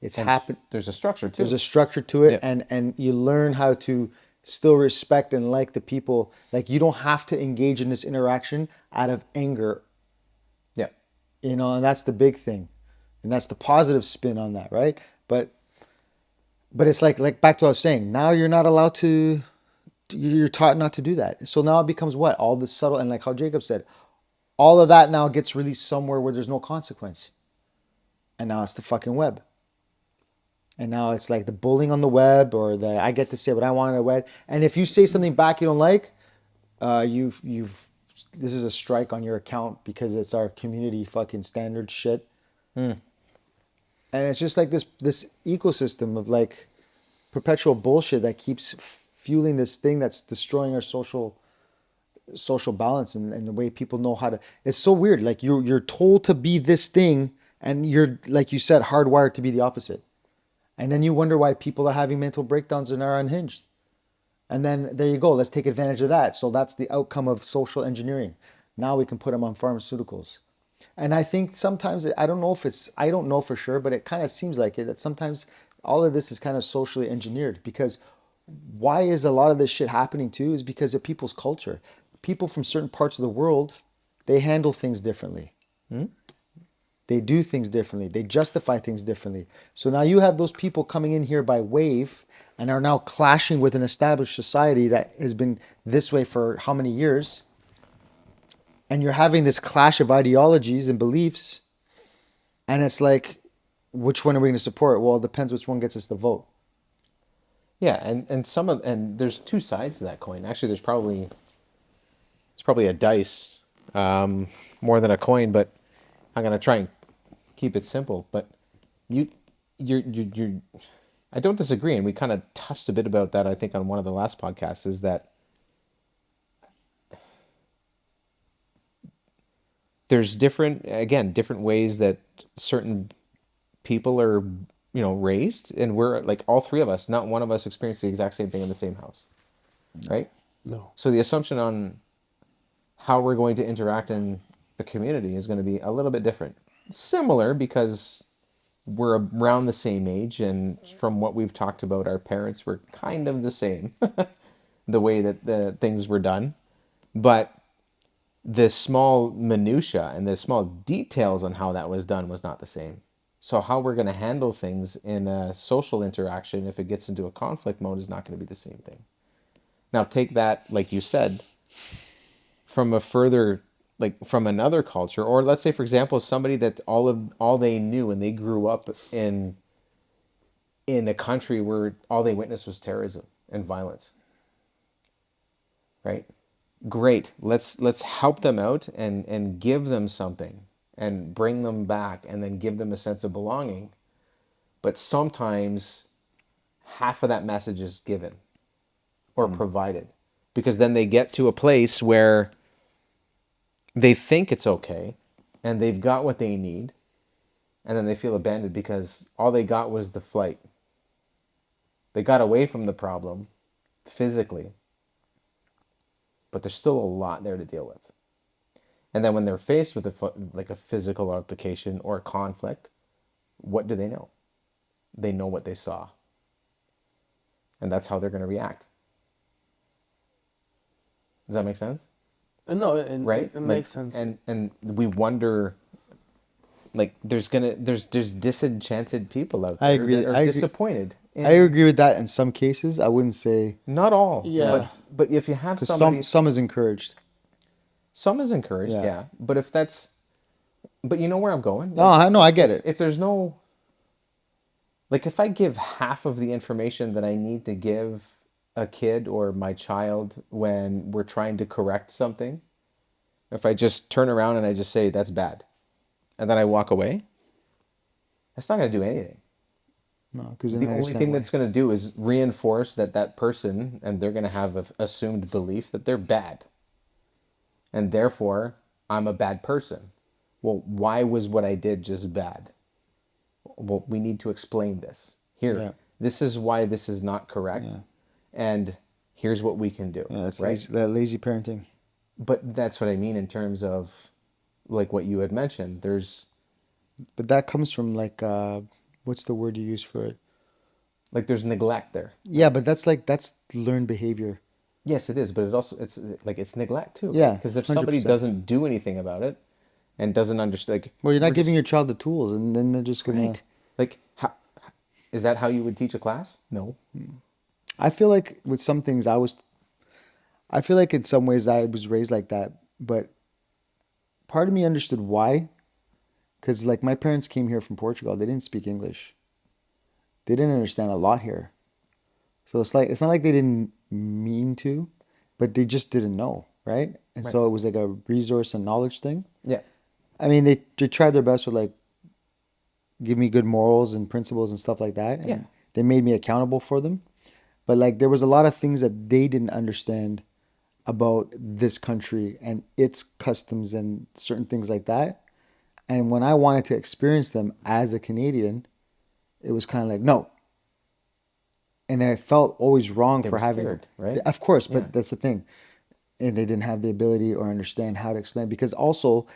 There's a structure too. There's a structure to it, and you learn how to still respect and like the people. Like you don't have to engage in this interaction out of anger. Yeah. And that's the big thing. And that's the positive spin on that, right? But it's like back to what I was saying. Now you're not allowed to, you're taught not to do that. So now it becomes what? All the subtle, and like how Jacob said, all of that now gets released somewhere where there's no consequence. And now it's the fucking web. And now it's like the bullying on the web, or I get to say what I want on the web. And if you say something back you don't like, this is a strike on your account because it's our community fucking standard shit. And it's just like this ecosystem of like perpetual bullshit that keeps fueling this thing that's destroying our social balance and the way people know how to. It's so weird. Like you're told to be this thing, and you're, like you said, hardwired to be the opposite. And then you wonder why people are having mental breakdowns and are unhinged. And then there you go. Let's take advantage of that. So that's the outcome of social engineering. Now we can put them on pharmaceuticals. And I think sometimes, I don't know for sure, but it kind of seems like it, that sometimes all of this is kind of socially engineered, because why is a lot of this shit happening too is because of people's culture. People from certain parts of the world, they handle things differently. They do things differently. They justify things differently. So now you have those people coming in here by wave and are now clashing with an established society that has been this way for how many years? And you're having this clash of ideologies and beliefs. And it's like, which one are we going to support? Well, it depends which one gets us the vote. Yeah, and there's two sides to that coin. Actually, there's probably it's probably a dice, more than a coin, but I'm gonna try and keep it simple. But you, you're I don't disagree, and we kind of touched a bit about that, I think, on one of the last podcasts, is that there's different ways that certain people are, raised, and we're like all three of us, not one of us experienced the exact same thing in the same house, right? No. So the assumption on how we're going to interact in the community is going to be a little bit different. Similar because we're around the same age, and from what we've talked about, our parents were kind of the same, the way that the things were done. But the small minutia and the small details on how that was done was not the same. So how we're going to handle things in a social interaction, if it gets into a conflict mode, is not going to be the same thing. Now take that, like you said, from a further, like from another culture, or let's say, for example, somebody that all they knew and they grew up in a country where all they witnessed was terrorism and violence, right? Great. Let's help them out and give them something and bring them back and then give them a sense of belonging. But sometimes half of that message is given or provided, because then they get to a place where they think it's okay and they've got what they need, and then they feel abandoned because all they got was the flight. They got away from the problem physically, but there's still a lot there to deal with. And then when they're faced with like a physical altercation or a conflict, what do they know? They know what they saw. And that's how they're going to react. Does that make sense? No, Right? it makes sense. And we wonder, like, there's disenchanted people out there I agree. that are I agree. disappointed. I agree with that in some cases. I wouldn't say, Not all. Yeah. But if you have because somebody, some is encouraged. some is encouraged, Yeah. yeah. But you know where I'm going? No, I get it. If there's no, like, if I give half of the information that I need to give a kid or my child when we're trying to correct something, if I just turn around and I just say that's bad, and then I walk away, that's not going to do anything. No, because The only thing that's going to do is reinforce that person, and they're going to have an assumed belief that they're bad, and therefore I'm a bad person. Well, why was what I did just bad? Well, we need to explain this. Here, Yeah. this is why this is not correct, and here's what we can do. Yeah, that's right? lazy parenting. But that's what I mean in terms of, like, what you had mentioned. But that comes from like, what's the word you use for it? There's neglect there. Yeah, but that's learned behavior. Yes, it is, but it's neglect too. Yeah, Because if somebody 100%. doesn't do anything about it and doesn't understand, like, Well, you're we're not giving just- your child the tools, and then they're just gonna. right. Like, how is that how you would teach a class? No. I feel like with some things I feel like in some ways I was raised like that, but part of me understood why. Because like my parents came here from Portugal, they didn't speak English. They didn't understand a lot here. So it's not like they didn't mean to, but they just didn't know, right? And so it was like a resource and knowledge thing. Yeah. I mean, they tried their best with like give me good morals and principles and stuff like that. And Yeah. they made me accountable for them. But like there was a lot of things that they didn't understand about this country and its customs and certain things like that. And when I wanted to experience them as a Canadian, it was kind of like, no. And I felt always wrong They for were having, scared, right? of course, but Yeah. that's the thing. And they didn't have the ability or understand how to explain, because also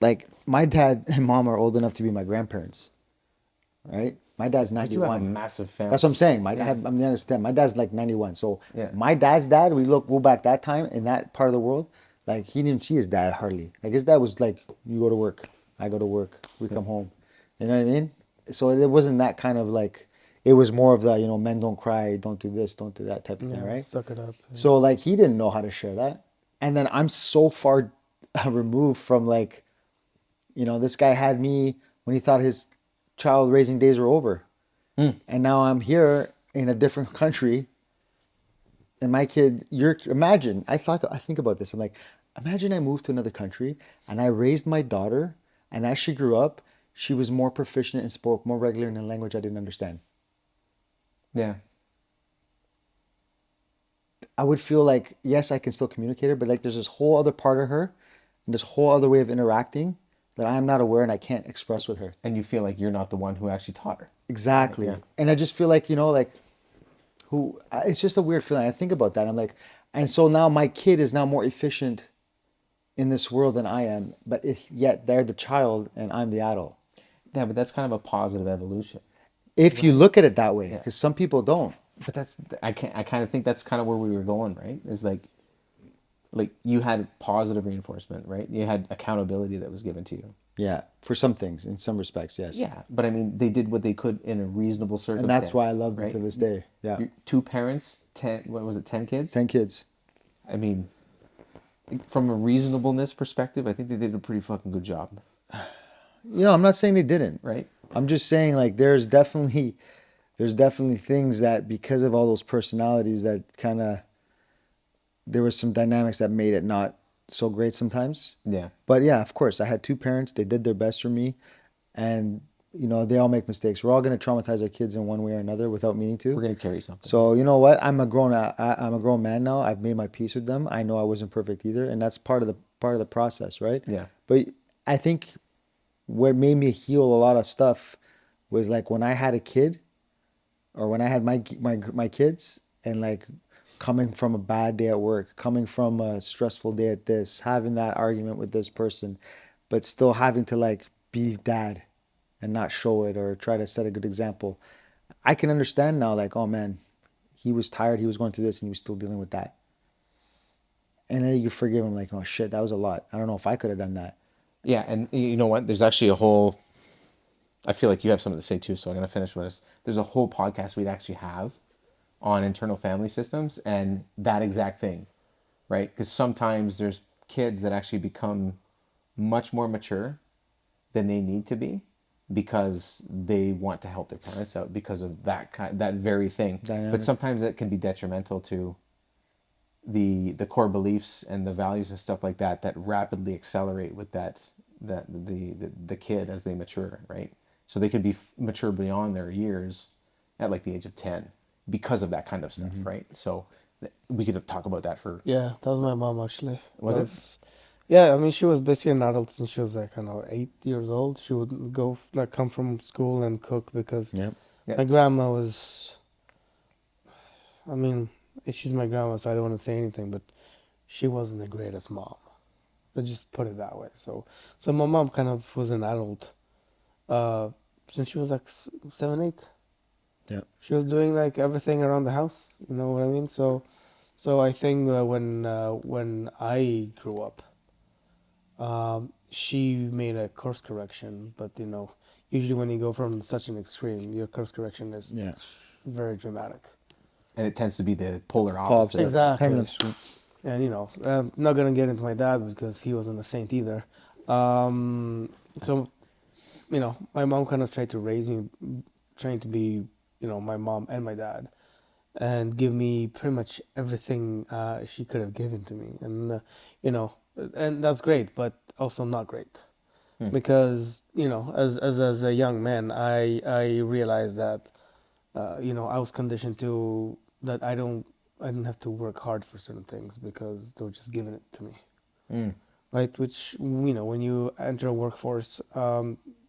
like my dad and mom are old enough to be my grandparents, right? My dad's You have a 91. massive family. That's what I'm saying. I'm the youngest of them. My dad's like 91. So Yeah. my dad's dad, go back that time in that part of the world, like he didn't see his dad hardly. Like his dad was like, you go to work, I go to work, we come home. You know what I mean? So it wasn't that kind of like, it was more of the, men don't cry, don't do this, don't do that type of thing, right? Suck it up. So like he didn't know how to share that. And then I'm so far removed from like, this guy had me when he thought his child raising days were over. And now I'm here in a different country. And my kid, imagine, I think about this. I'm like, Imagine I moved to another country and I raised my daughter, and as she grew up, she was more proficient and spoke more regular in a language I didn't understand. Yeah. I would feel like, yes, I can still communicate her, but like there's this whole other part of her and this whole other way of interacting that I am not aware and I can't express with her. And you feel like you're not the one who actually taught her. Exactly. Yeah. And I just feel like, like it's just a weird feeling. I think about that. I'm like, and so now my kid is now more efficient in this world than I am, but yet they're the child and I'm the adult. Yeah, but that's kind of a positive evolution. If you look at it that way, Yeah. because some people don't. But I kind of think that's kind of where we were going, right? Is like you had positive reinforcement, right? You had accountability that was given to you. Yeah, for some things, in some respects, yes. Yeah, but I mean, they did what they could in a reasonable circumstance. And that's why I love them right? to this day. Yeah. Two parents, 10, what was it, 10 kids? 10 kids. I mean, from a reasonableness perspective, I think they did a pretty fucking good job, I'm not saying they didn't. right? I'm just saying like there's definitely things that because of all those personalities that kind of there was some dynamics that made it not so great sometimes. Yeah. But yeah, of course, I had two parents. They did their best for me, and they all make mistakes. We're all going to traumatize our kids in one way or another without meaning to. We're going to carry something. So you know what? I'm a grown man now. I've made my peace with them. I know I wasn't perfect either, and that's part of the process, right? Yeah. But I think what made me heal a lot of stuff was like when I had a kid, or when I had my kids, and like coming from a bad day at work, coming from a stressful day at this, having that argument with this person, but still having to like be dad and not show it or try to set a good example. I can understand now, like, oh man, he was tired, he was going through this, and he was still dealing with that. And then you forgive him, like, oh shit, that was a lot. I don't know if I could have done that. Yeah, and you know what? There's actually a whole. I feel like you have something to say too, so I'm going to finish with this. There's a whole podcast we'd actually have on internal family systems and that exact thing, right? Because sometimes there's kids that actually become much more mature than they need to be because they want to help their parents out because of that very thing. Dynamic. But sometimes that can be detrimental to the core beliefs and the values and stuff like that rapidly accelerate with the kid as they mature, right? So they could be mature beyond their years at like the age of 10 because of that kind of stuff, right? So we could talk about that for. Yeah, that was my mom actually. Was it? Yeah, I mean, she was basically an adult since she was like, I don't know, 8 years old. She would go, like, come from school and cook because Yep. Yeah. my grandma was, I mean, she's my grandma, so I don't want to say anything, but she wasn't the greatest mom. Let's just put it that way. So my mom kind of was an adult since she was like 7, 8. Yeah. She was doing like everything around the house. You know what I mean? So I think when I grew up, she made a course correction. But usually when you go from such an extreme, your course correction is Yeah. very dramatic. And it tends to be the polar opposite. Exactly. Pendulum swing. And I'm not gonna get into my dad because he wasn't a saint either. So my mom kind of tried to raise me, trying to be my mom and my dad, and give me pretty much everything she could have given to me, and and that's great, but also not great, because as a young man, I realized that I was conditioned to that I didn't have to work hard for certain things because they were just giving it to me, right? Which when you enter a workforce,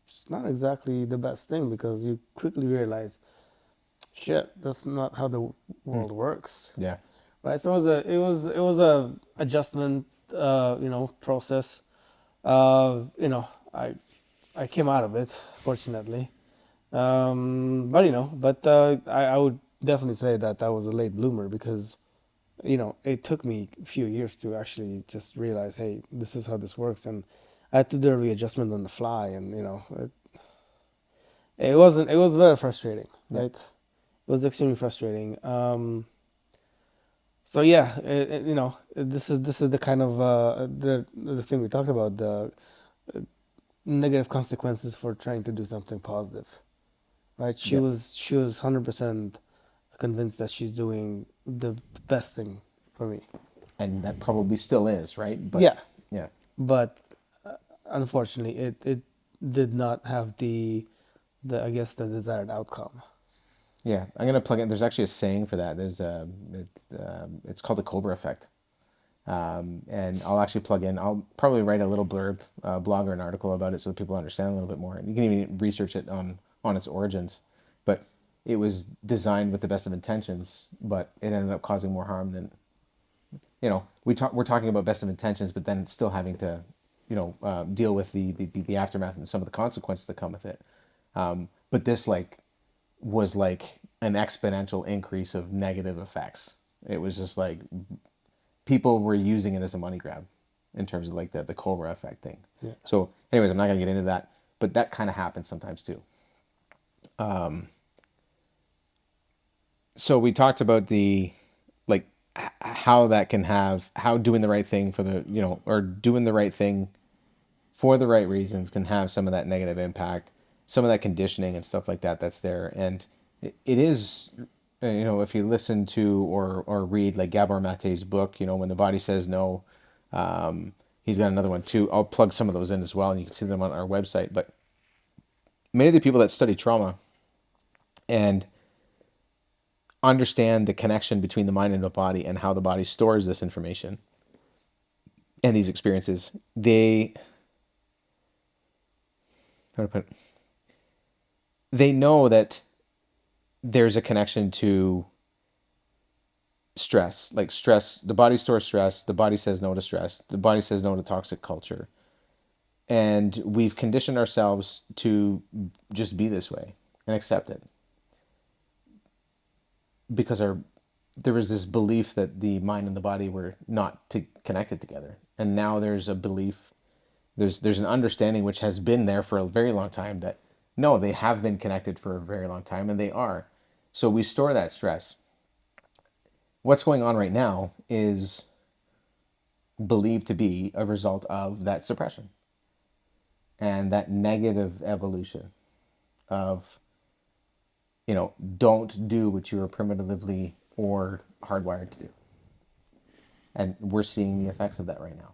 it's not exactly the best thing because you quickly realize, shit, that's not how the world works, Yeah. right? So it was a adjustment, process. I came out of it, fortunately. But I would definitely say that I was a late bloomer because, it took me a few years to actually just realize, hey, this is how this works, and I had to do a readjustment on the fly, and it was very frustrating, Yeah. right? It was extremely frustrating. So yeah, this is the kind of the thing we talked about, the negative consequences for trying to do something positive. Right, she Yeah. was 100% convinced that she's doing the best thing for me. and that probably still is, right? But Yeah, yeah, but unfortunately, it did not have the I guess the desired outcome. yeah. I'm gonna plug in. There's actually a saying for that. It's called the Cobra effect. And I'll actually plug in. I'll probably write a little blurb, blog or an article about it so that people understand a little bit more. You can even research it on its origins, but it was designed with the best of intentions, but it ended up causing more harm than, we're talking about best of intentions, but then still having to, deal with the aftermath and some of the consequences that come with it. But this was like an exponential increase of negative effects. It was just like people were using it as a money grab in terms of like the Cobra effect thing. Yeah. So anyways, I'm not going to get into that, but that kind of happens sometimes too. So we talked about the, like, how that can have, how doing the right thing for the, or doing the right thing for the right reasons can have some of that negative impact, some of that conditioning and stuff like that that's there. And it is, if you listen to or read like Gabor Mate's book, When the Body Says No, he's got another one too. I'll plug some of those in as well, and you can see them on our website. But many of the people that study trauma and understand the connection between the mind and the body and how the body stores this information and these experiences, how to put it, they know that there's a connection to stress. Like stress, the body stores stress, the body says no to stress, the body says no to toxic culture. And we've conditioned ourselves to just be this way and accept it. Because there was this belief that the mind and the body were not connected together. And now there's a belief, there's an understanding which has been there for a very long time that no, they have been connected for a very long time, and they are. So we store that stress. What's going on right now is believed to be a result of that suppression and that negative evolution of, don't do what you were primitively or hardwired to do. And we're seeing the effects of that right now.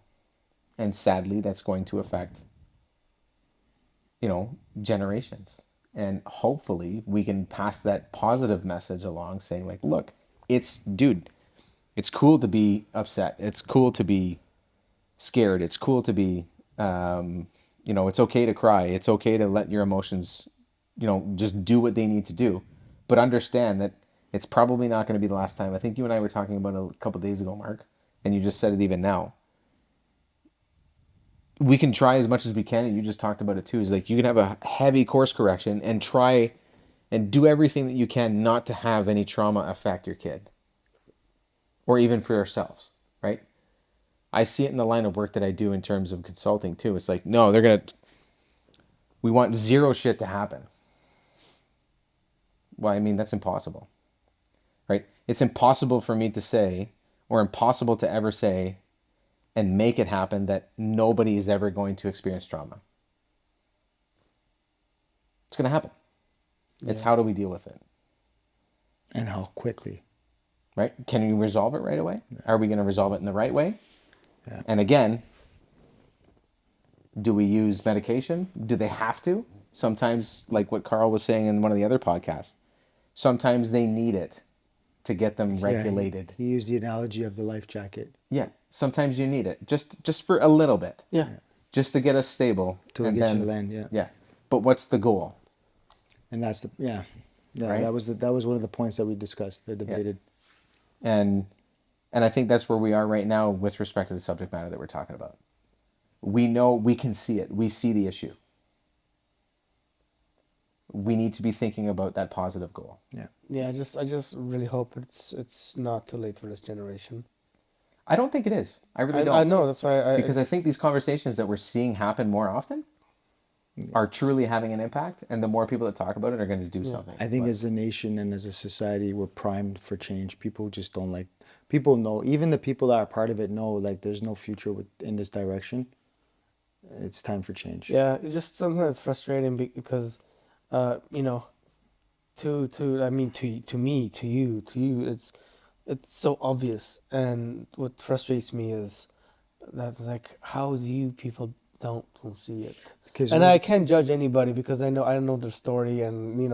And sadly, that's going to affect, generations. And hopefully we can pass that positive message along saying like, look, it's cool to be upset. It's cool to be scared. It's cool to be, it's okay to cry. It's okay to let your emotions, just do what they need to do. But understand that it's probably not going to be the last time. I think you and I were talking about it a couple of days ago, Mark, and you just said it even now. We can try as much as we can, and you just talked about it too, is like you can have a heavy course correction and try and do everything that you can not to have any trauma affect your kid or even for yourselves, right? I see it in the line of work that I do in terms of consulting too. It's like, no, we want zero shit to happen. Well, I mean, that's impossible, right? It's impossible for me to say, or impossible to ever say and make it happen that nobody is ever going to experience trauma. It's going to happen. Yeah. It's how do we deal with it? And how quickly. Right? Can we resolve it right away? Yeah. Are we going to resolve it in the right way? Yeah. And again, do we use medication? Do they have to? Sometimes, like what Carl was saying in one of the other podcasts, sometimes they need it to get them regulated. He used the analogy of the life jacket. Yeah, sometimes you need it, just for a little bit. Yeah. Just to get us stable. Till we get you to land, yeah. Yeah, but what's the goal? And that's the, yeah. Right? That was one of the points that we discussed, that debated. Yeah. And I think that's where we are right now with respect to the subject matter that we're talking about. We know, we can see it. We see the issue. We need to be thinking about that positive goal. Yeah. Yeah, I just really hope it's not too late for this generation. I don't think it is. I really don't. I know, that's why because I think these conversations that we're seeing happen more often are truly having an impact, and the more people that talk about it are going to do something. I think as a nation and as a society, we're primed for change. People just don't like, people know, even the people that are part of it know, like, there's no future in this direction. It's time for change. Yeah, it's just sometimes frustrating because, to me, to you, it's it's so obvious. And what frustrates me is that like how do you people don't see it? Because And I can't judge anybody because I know their story and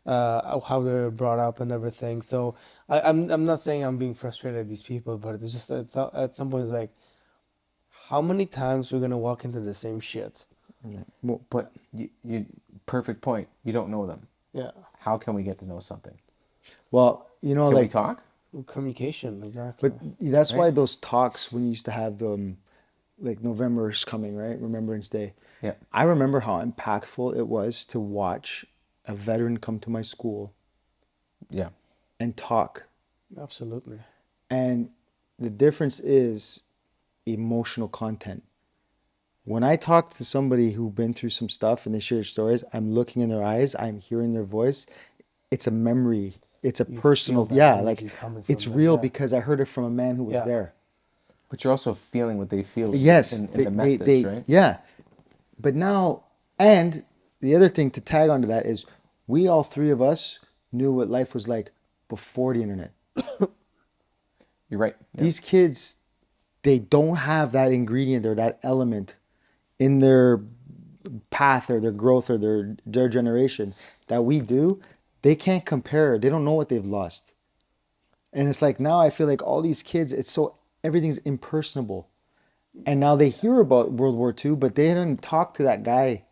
how they're brought up and everything. So I'm not saying I'm being frustrated at these people, but it's just at some point it's like how many times we're gonna walk into the same shit? Yeah. Well, but perfect point. You don't know them. Yeah, How can we get to know something? well, Can we like, talk? communication but exactly. that's why Right? those talks when you used to have them, like November is coming, right? Remembrance Day. Yeah. I remember how impactful it was to watch a veteran come to my school Yeah. and talk. Absolutely. And the difference is emotional content. When I talk to somebody who's been through some stuff and they share stories, I'm looking in their eyes, I'm hearing their voice. It's a memory. It's a You feel personal, that yeah, like energy coming it's from them. real Yeah, because I heard it from a man who was yeah, there. But you're also feeling what they feel Yes, in the message, right? yeah. But now, and the other thing to tag onto that is we all three of us knew what life was like before the internet. You're right. Yeah. These kids, they don't have that ingredient or that element in their path or their growth or their generation that we do. They can't compare. They don't know what they've lost. And it's like now I feel like all these kids, it's so everything's impersonable. And now they hear about World War II, but they didn't talk to that guy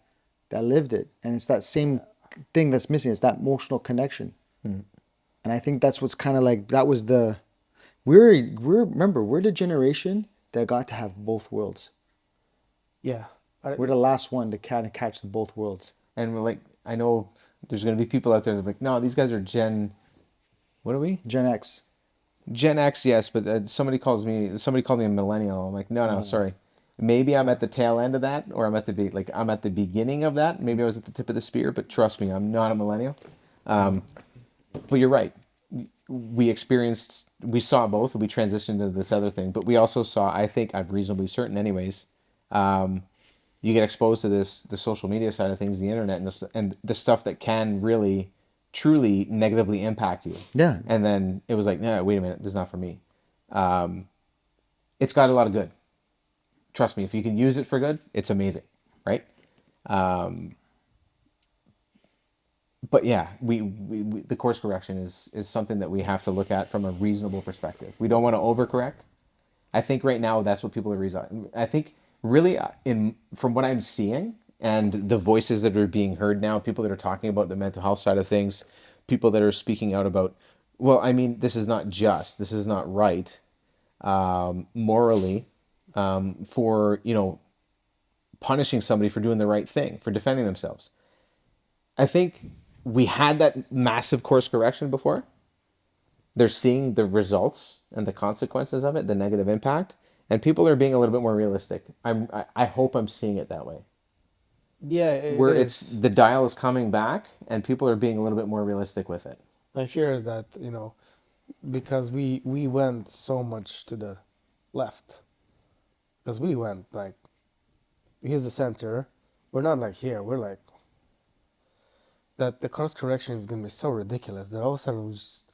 that lived it. And it's that same thing that's missing. It's that emotional connection. And I think that's what's kind of like that was the we're the generation that got to have both worlds. yeah. We're the last one to kind of catch the both worlds. And we're like, I know there's going to be people out there that are like, no, these guys are what are we? Gen X. Gen X, yes, but somebody called me a millennial. I'm like, no, sorry. Maybe I'm at the tail end of that, or I'm at the beginning of that. Maybe I was at the tip of the spear, but trust me, I'm not a millennial. But you're right. We saw both. We transitioned to this other thing, but we also saw. I think I'm reasonably certain, anyways. You get exposed to the social media side of things, the internet, and the stuff that can really, truly negatively impact you. Yeah. And then it was like, no, wait a minute, this is not for me. It's got a lot of good. Trust me, if you can use it for good, it's amazing, right? But yeah, we the course correction is something that we have to look at from a reasonable perspective. We don't want to overcorrect. I think right now that's what people are resigning. I think really in from what I'm seeing and the voices that are being heard now, people that are talking about the mental health side of things, people that are speaking out about, well, I mean, this is not just, this is not right, morally, for punishing somebody for doing the right thing, for defending themselves. I think we had that massive course correction before. They're seeing the results and the consequences of it, the negative impact, and people are being a little bit more realistic. I hope I'm seeing it that way, Yeah, it where it's is. the dial is coming back and people are being a little bit more realistic with it. My fear is that, because we went so much to the left, because we went like here's the center. We're not like here. We're like that. The course correction is gonna be so ridiculous that all of a sudden it's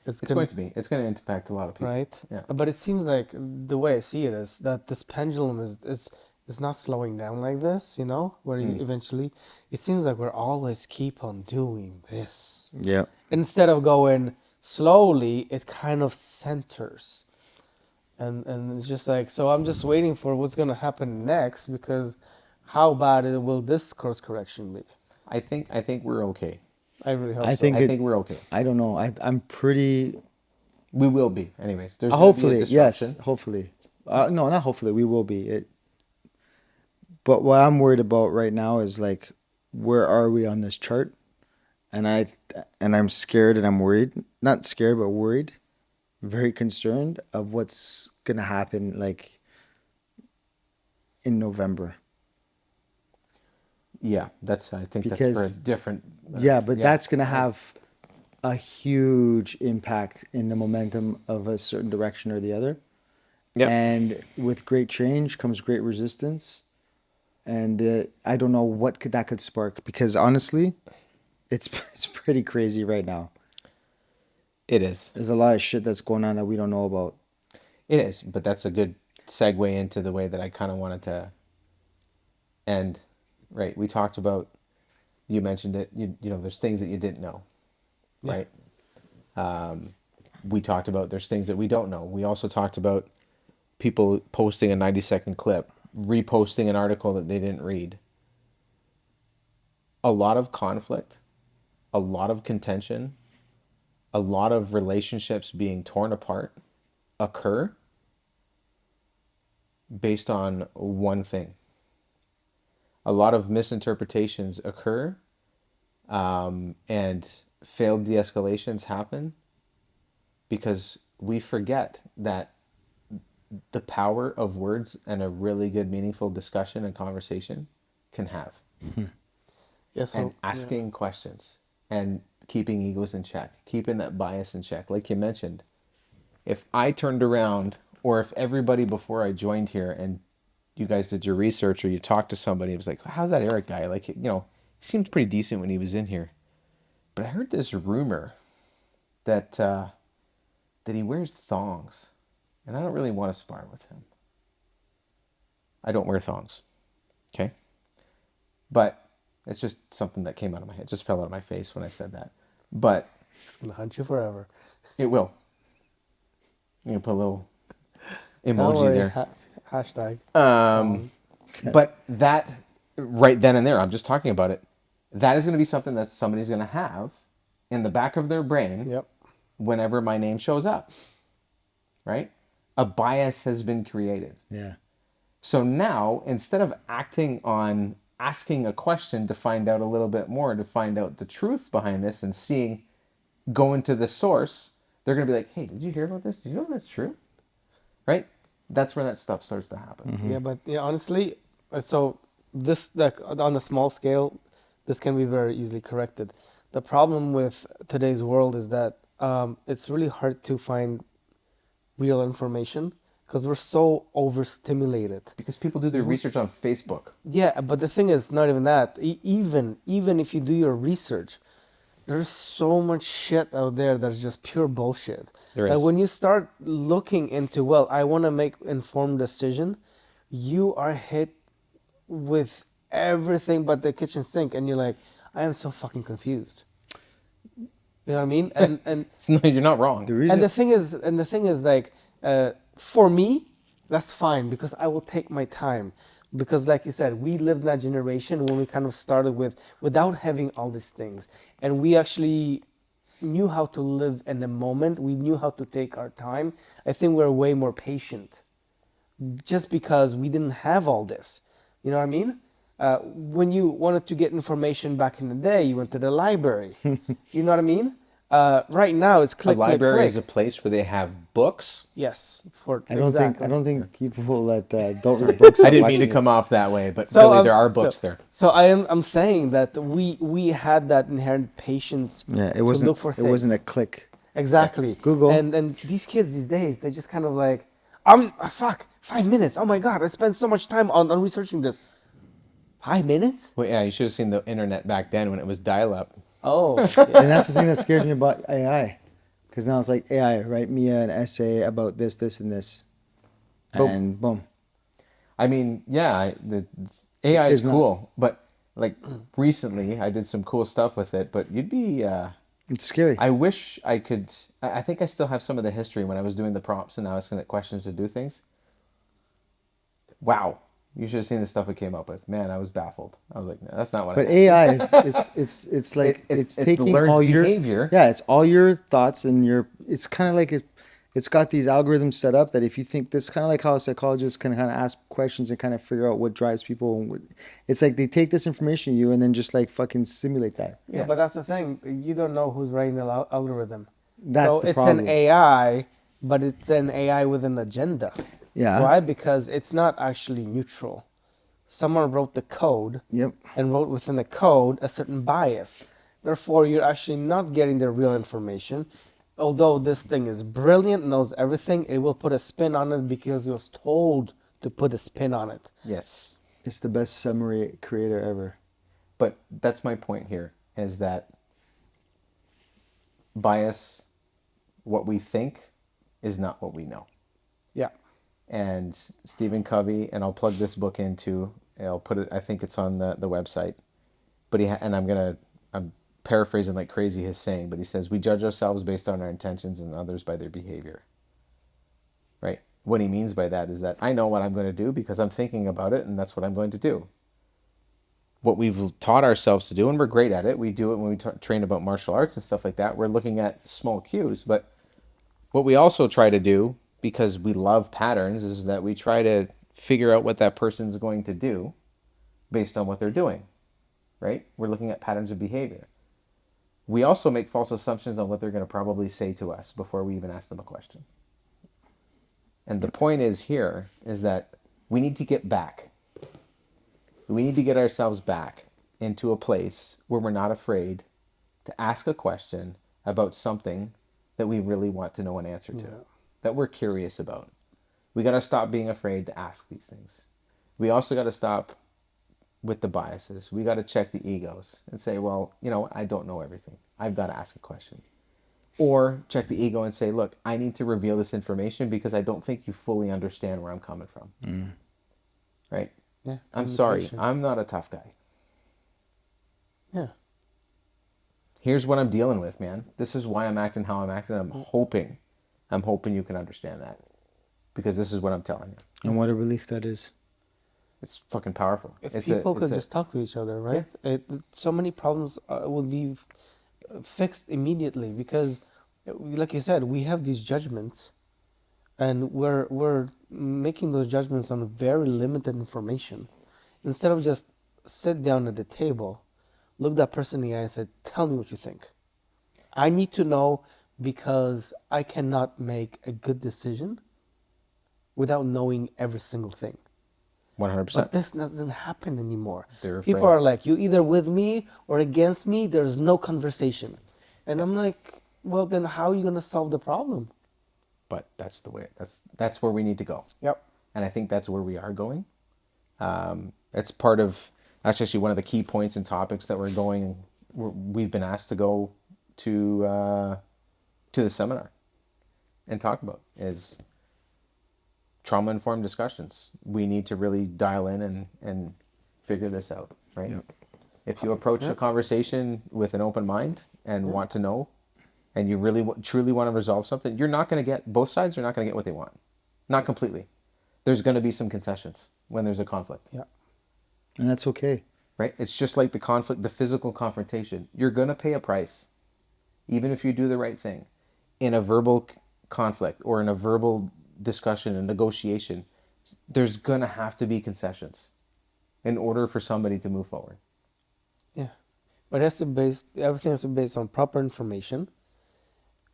It's going gonna to be. It's going to impact a lot of people. right. Yeah. But it seems like the way I see it is that this pendulum is not slowing down like this. Where eventually it seems like we're always keep on doing this. Yeah. Instead of going slowly, it kind of centers. And it's just like, so I'm just waiting for what's going to happen next because how bad will this course correction be? I think we're okay. I really hope I so. think I it, think we're okay. I don't know. I'm pretty. We will be. Anyways, there's going to be a Hopefully, yes. disruption. Hopefully, no, not hopefully. We will be it. But what I'm worried about right now is like, where are we on this chart? And I'm scared and I'm worried. Not scared, but worried. Very concerned of what's gonna happen like in November. Yeah, I think that's for a Because different. yeah, but yeah. that's gonna have a huge impact in the momentum of a certain direction or the other. Yep. And with great change comes great resistance. And I don't know what that could spark because honestly, it's it's pretty crazy right now. It is. There's a lot of shit that's going on that we don't know about. It is, but that's a good segue into the way that I kind of wanted to end. Right. We talked about, you mentioned it, you know, there's things that you didn't know, right? We talked about there's things that we don't know. We also talked about people posting a 90-second clip, reposting an article that they didn't read. A lot of conflict, a lot of contention, a lot of relationships being torn apart occur based on one thing. A lot of misinterpretations occur, and failed de-escalations happen because we forget that the power of words and a really good, meaningful discussion and conversation can have. Yeah, so And asking questions and keeping egos in check, keeping that bias in check. Like you mentioned, if I turned around, or if everybody before I joined here and you guys did your research or you talked to somebody, it was like, how's that Eric guy? Like, you know, he seemed pretty decent when he was in here. But I heard this rumor that that he wears thongs, and I don't really want to spar with him. I don't wear thongs, okay? But it's just something that came out of my head. It just fell out of my face when I said that. But it's gonna hunt you forever. it will. You can put a little Don't emoji worry, there. hashtag. But that, right then and there, I'm just talking about it. That is going to be something that somebody's going to have in the back of their brain Yep. whenever my name shows up, right? A bias has been created. Yeah. So now, instead of acting on asking a question to find out a little bit more, to find out the truth behind this and going to the source, they're going to be like, hey, did you hear about this? Did you know that's true? Right? That's where that stuff starts to happen. Yeah, but yeah, honestly, so this, like on a small scale, this can be very easily corrected. The problem with today's world is that it's really hard to find real information because we're so overstimulated. Because people do their research on Facebook. Yeah, but the thing is, not even that. Even if you do your research, there's so much shit out there that's just pure bullshit. There Like is. when you start looking into, well, I want to make informed decision, you are hit with everything but the kitchen sink, and you're like, I am so fucking confused. You know what I mean? And No, you're not wrong. The reason and the thing is like, for me, that's fine because I will take my time. Because like you said, we lived in that generation when we kind of started without having all these things. And we actually knew how to live in the moment. We knew how to take our time. I think we're way more patient just because we didn't have all this. You know what I mean? When you wanted to get information back in the day, you went to the library. You know what I mean? Right now, it's click, A library click, is a click. place where they have books. Yes, for I don't exactly. think people that don't read books. I are didn't mean to watching come this. off that way, but So, really there are books there. So I'm saying that we had that inherent patience. Yeah, it to wasn't. look for It wasn't a things. click. Exactly. Google. And these kids these days, they just kind of like, fuck, 5 minutes. Oh my god, I spent so much time on researching this. 5 minutes? Well, yeah, you should have seen the internet back then when it was dial-up. Oh, And that's the thing that scares me about AI, because now it's like AI, write me an essay about this, this, and this, Boom. and boom. I mean, yeah, the AI is It's not- cool, but like recently I did some cool stuff with it, but you'd be... It's scary. I wish I could... I think I still have some of the history when I was doing the prompts and asking it questions to do things. Wow. You should have seen the stuff it came up with. Man, I was baffled. I was like, no, that's not what But I... AI is it's like It's the taking learned all your behavior. Yeah, it's all your thoughts and it's kind of like it's got these algorithms set up that if you think this, kind of like how a psychologist can kind of ask questions and kind of figure out what drives people. It's like they take this information to you and then just like fucking simulate that. yeah, but that's the thing. You don't know who's writing the algorithm. That's so the it's problem. an AI, but it's an AI with an agenda. Yeah. Why? Because it's not actually neutral. Someone wrote the code Yep. and wrote within the code a certain bias. Therefore, you're actually not getting the real information. Although this thing is brilliant, knows everything, it will put a spin on it because it was told to put a spin on it. Yes. It's the best summary creator ever. But that's my point here, is that bias what we think is not what we know. Yeah. And Stephen Covey, and I'll plug this book into, I'll put it, I think it's on the website, but I'm paraphrasing like crazy his saying, but he says, we judge ourselves based on our intentions and others by their behavior. Right? What he means by that is that I know what I'm going to do because I'm thinking about it, and that's what I'm going to do. What we've taught ourselves to do, and we're great at it, we do it when we train about martial arts and stuff like that, we're looking at small cues, but what we also try to do, because we love patterns, is that we try to figure out what that person's going to do based on what they're doing, right? We're looking at patterns of behavior. We also make false assumptions on what they're going to probably say to us before we even ask them a question. And the point is here is that we need to get back. We need to get ourselves back into a place where we're not afraid to ask a question about something that we really want to know an answer to, that we're curious about. We got to stop being afraid to ask these things. We also got to stop with the biases. We got to check the egos and say, well, I don't know everything. I've got to ask a question. Or check the ego and say, look, I need to reveal this information because I don't think you fully understand where I'm coming from. Right? Yeah. I'm sorry. Communication. I'm not a tough guy. Yeah. Here's what I'm dealing with, man. This is why I'm acting how I'm acting. I'm hoping you can understand that, because this is what I'm telling you. And what a relief that is. It's fucking powerful. If people could just talk to each other, right? So many problems would be fixed immediately, because, like you said, we have these judgments, and we're making those judgments on very limited information. Instead of just sit down at the table, look that person in the eye and say, tell me what you think. I need to know, because I cannot make a good decision without knowing every single thing. 100%. But this doesn't happen anymore. They're People afraid. are like, you either with me or against me, there's no conversation. And I'm like, well, then how are you going to solve the problem? But that's the way. That's where we need to go. Yep. And I think that's where we are going. It's part of. That's actually one of the key points and topics that we've been asked to go to the seminar and talk about is trauma-informed discussions. We need to really dial in and figure this out, right? Yep. If you approach a conversation with an open mind and want to know, and you really truly want to resolve something, both sides are not going to get what they want. Not completely. There's going to be some concessions when there's a conflict. Yeah. And that's okay. Right? It's just like the conflict, the physical confrontation. You're going to pay a price, even if you do the right thing. In a verbal conflict or in a verbal discussion and negotiation, there's going to have to be concessions in order for somebody to move forward. Yeah. But everything has to be based on proper information,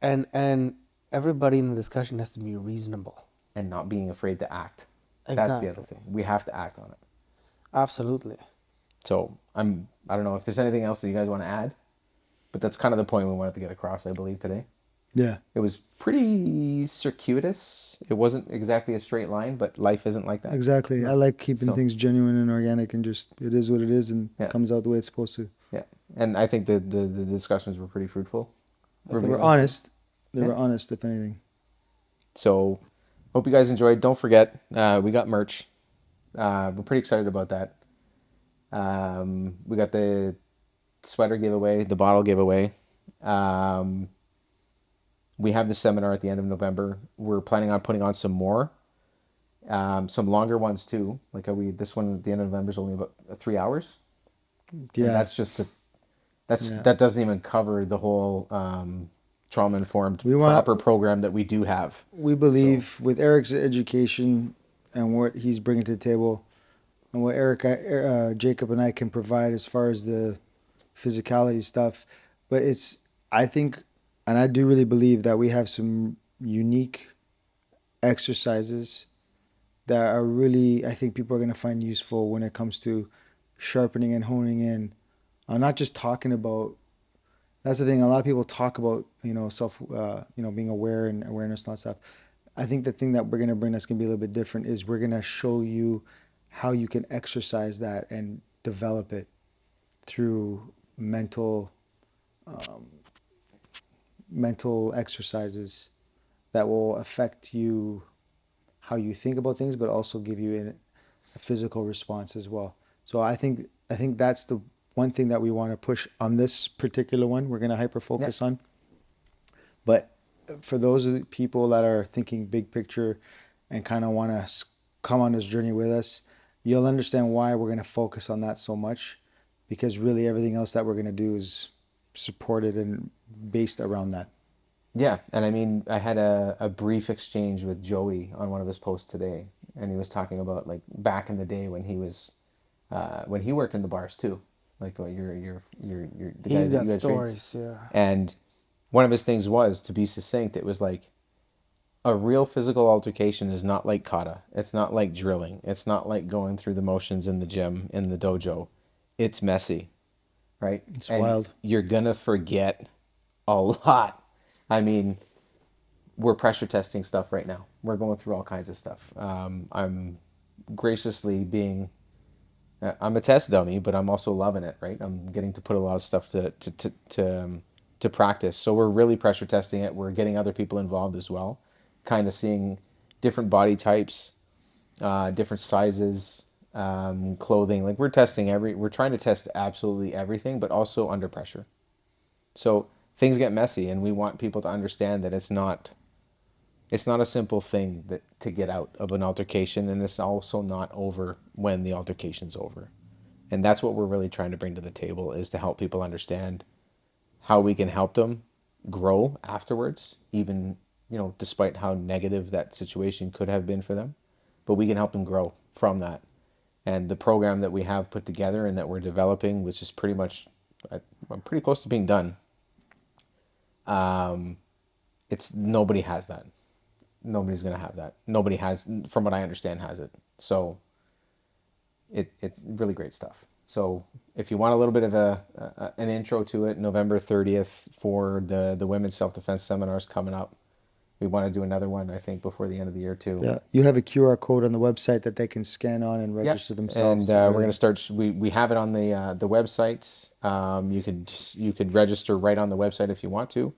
and everybody in the discussion has to be reasonable. And not being afraid to act. Exactly. That's the other thing. We have to act on it. Absolutely. So I don't know if there's anything else that you guys want to add, but that's kind of the point we wanted to get across, I believe, today. Yeah. It was pretty circuitous. It wasn't exactly a straight line, but life isn't like that. Exactly. I like keeping things genuine and organic, and just it is what it is, and it comes out the way it's supposed to. Yeah. And I think the discussions were pretty fruitful. They were honest. They were honest, if anything. So hope you guys enjoyed. Don't forget, we got merch. We're pretty excited about that. We got the sweater giveaway, the bottle giveaway. We have the seminar at the end of November. We're planning on putting on some more, some longer ones too. Like this one at the end of November is only about 3 hours. Yeah, and that's just that doesn't even cover the whole trauma-informed proper program that we do have. We believe with Eric's education and what he's bringing to the table, and what Jacob and I can provide as far as the physicality stuff, but I think, and I do really believe that we have some unique exercises that are really, I think people are going to find useful when it comes to sharpening and honing in on not just talking about. That's the thing. A lot of people talk about, self, being aware and awareness and all that stuff. I think the thing that we're going to bring that's going to be a little bit different is we're going to show you how you can exercise that and develop it through mental mental exercises that will affect you, how you think about things, but also give you a physical response as well. So I think that's the one thing that we want to push on this particular one. We're going to hyper Yeah. focus on. But for those of the people that are thinking big picture and kind of want to come on this journey with us, you'll understand why we're going to focus on that so much, because really everything else that we're going to do is supported and based around that. Yeah, and I mean, I had a brief exchange with Joey on one of his posts today, and he was talking about like back in the day when he worked in the bars too, like the He's guys that got you had trained. stories, yeah. And one of his things was, to be succinct, it was like a real physical altercation is not like kata. It's not like drilling. It's not like going through the motions in the gym, in the dojo. It's messy, right? It's And wild. you're gonna forget a lot. I mean, we're pressure testing stuff right now. We're going through all kinds of stuff. I'm graciously being, I'm a test dummy, but I'm also loving it, right? I'm getting to put a lot of stuff to practice. So we're really pressure testing it. We're getting other people involved as well, kind of seeing different body types, different sizes, clothing. Like we're trying to test absolutely everything, but also under pressure. So things get messy, and we want people to understand that it's not a simple thing that to get out of an altercation, and it's also not over when the altercation's over. And that's what we're really trying to bring to the table, is to help people understand how we can help them grow afterwards, even, despite how negative that situation could have been for them. But we can help them grow from that. And the program that we have put together and that we're developing, which is pretty much, I'm pretty close to being done. It's nobody has that. Nobody's gonna have that. Nobody has, from what I understand, has it. So it's really great stuff. So if you want a little bit of an intro to it, November 30th for the women's self-defense seminars coming up. We want to do another one, I think, before the end of the year too. Yeah, you have a QR code on the website that they can scan on and Yep. register themselves. And we're going to start. We have it on the website. You could register right on the website if you want to,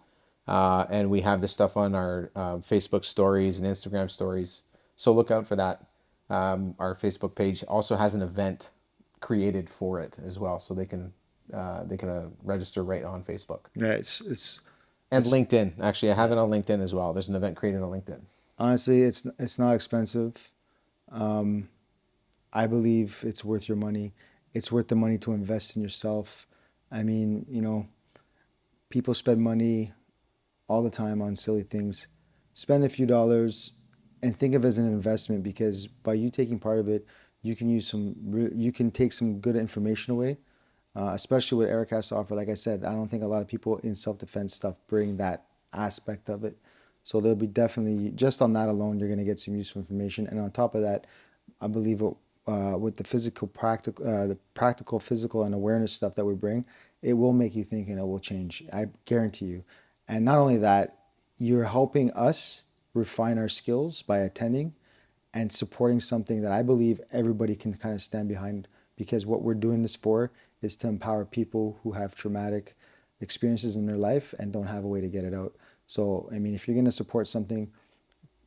and we have this stuff on our Facebook stories and Instagram stories. So look out for that. Our Facebook page also has an event created for it as well, so they can register right on Facebook. Yeah, it's And LinkedIn. Actually, I have it on LinkedIn as well. There's an event created on LinkedIn. honestly, it's not expensive. I believe it's worth your money. It's worth the money to invest in yourself. I mean, people spend money all the time on silly things. Spend a few dollars and think of it as an investment, because by you taking part of it, you can you can take some good information away, especially what Eric has to offer. Like I said, I don't think a lot of people in self-defense stuff bring that aspect of it. So there'll be definitely, just on that alone, you're going to get some useful information. And on top of that, I believe with the practical, physical, and awareness stuff that we bring, it will make you think and it will change. I guarantee you. And not only that, you're helping us refine our skills by attending and supporting something that I believe everybody can kind of stand behind, because what we're doing this for is to empower people who have traumatic experiences in their life and don't have a way to get it out. So, I mean, if you're going to support something,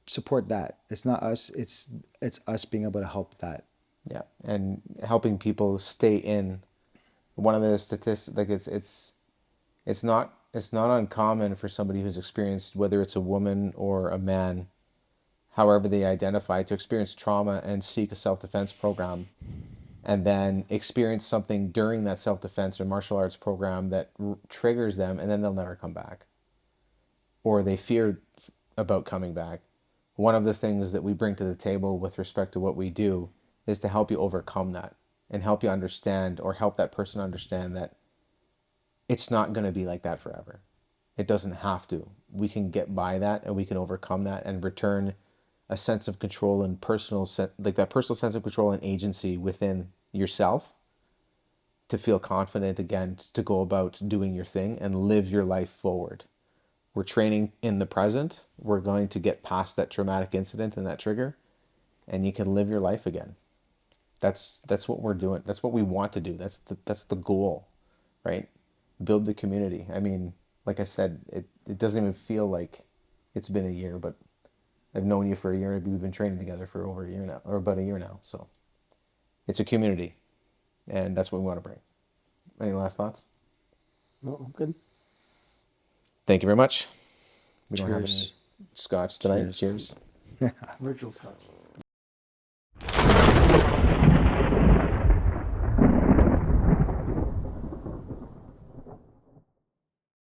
support that. It's not us, it's us being able to help that. Yeah, and helping people stay in. One of the statistics, like it's not uncommon for somebody who's experienced, whether it's a woman or a man, however they identify, to experience trauma and seek a self-defense program, and then experience something during that self-defense or martial arts program that triggers them, and then they'll never come back, or they fear about coming back. One of the things that we bring to the table with respect to what we do is to help you overcome that and help you understand, or help that person understand, that it's not going to be like that forever. It doesn't have to. We can get by that, and we can overcome that and return a sense of control and that personal sense of control and agency within yourself, to feel confident again, to go about doing your thing and live your life forward. We're training in the present. We're going to get past that traumatic incident and that trigger, and you can live your life again. That's what we're doing. That's what we want to do. That's the goal, right? Build the community. I mean, like I said, it doesn't even feel like it's been a year, but I've known you for a year. We've been training together for over a year now, or about a year now. So it's a community, and that's what we want to bring. Any last thoughts? No, I'm good. Thank you very much. We don't have any Cheers. scotch tonight. Cheers. Cheers. Virtual scotch.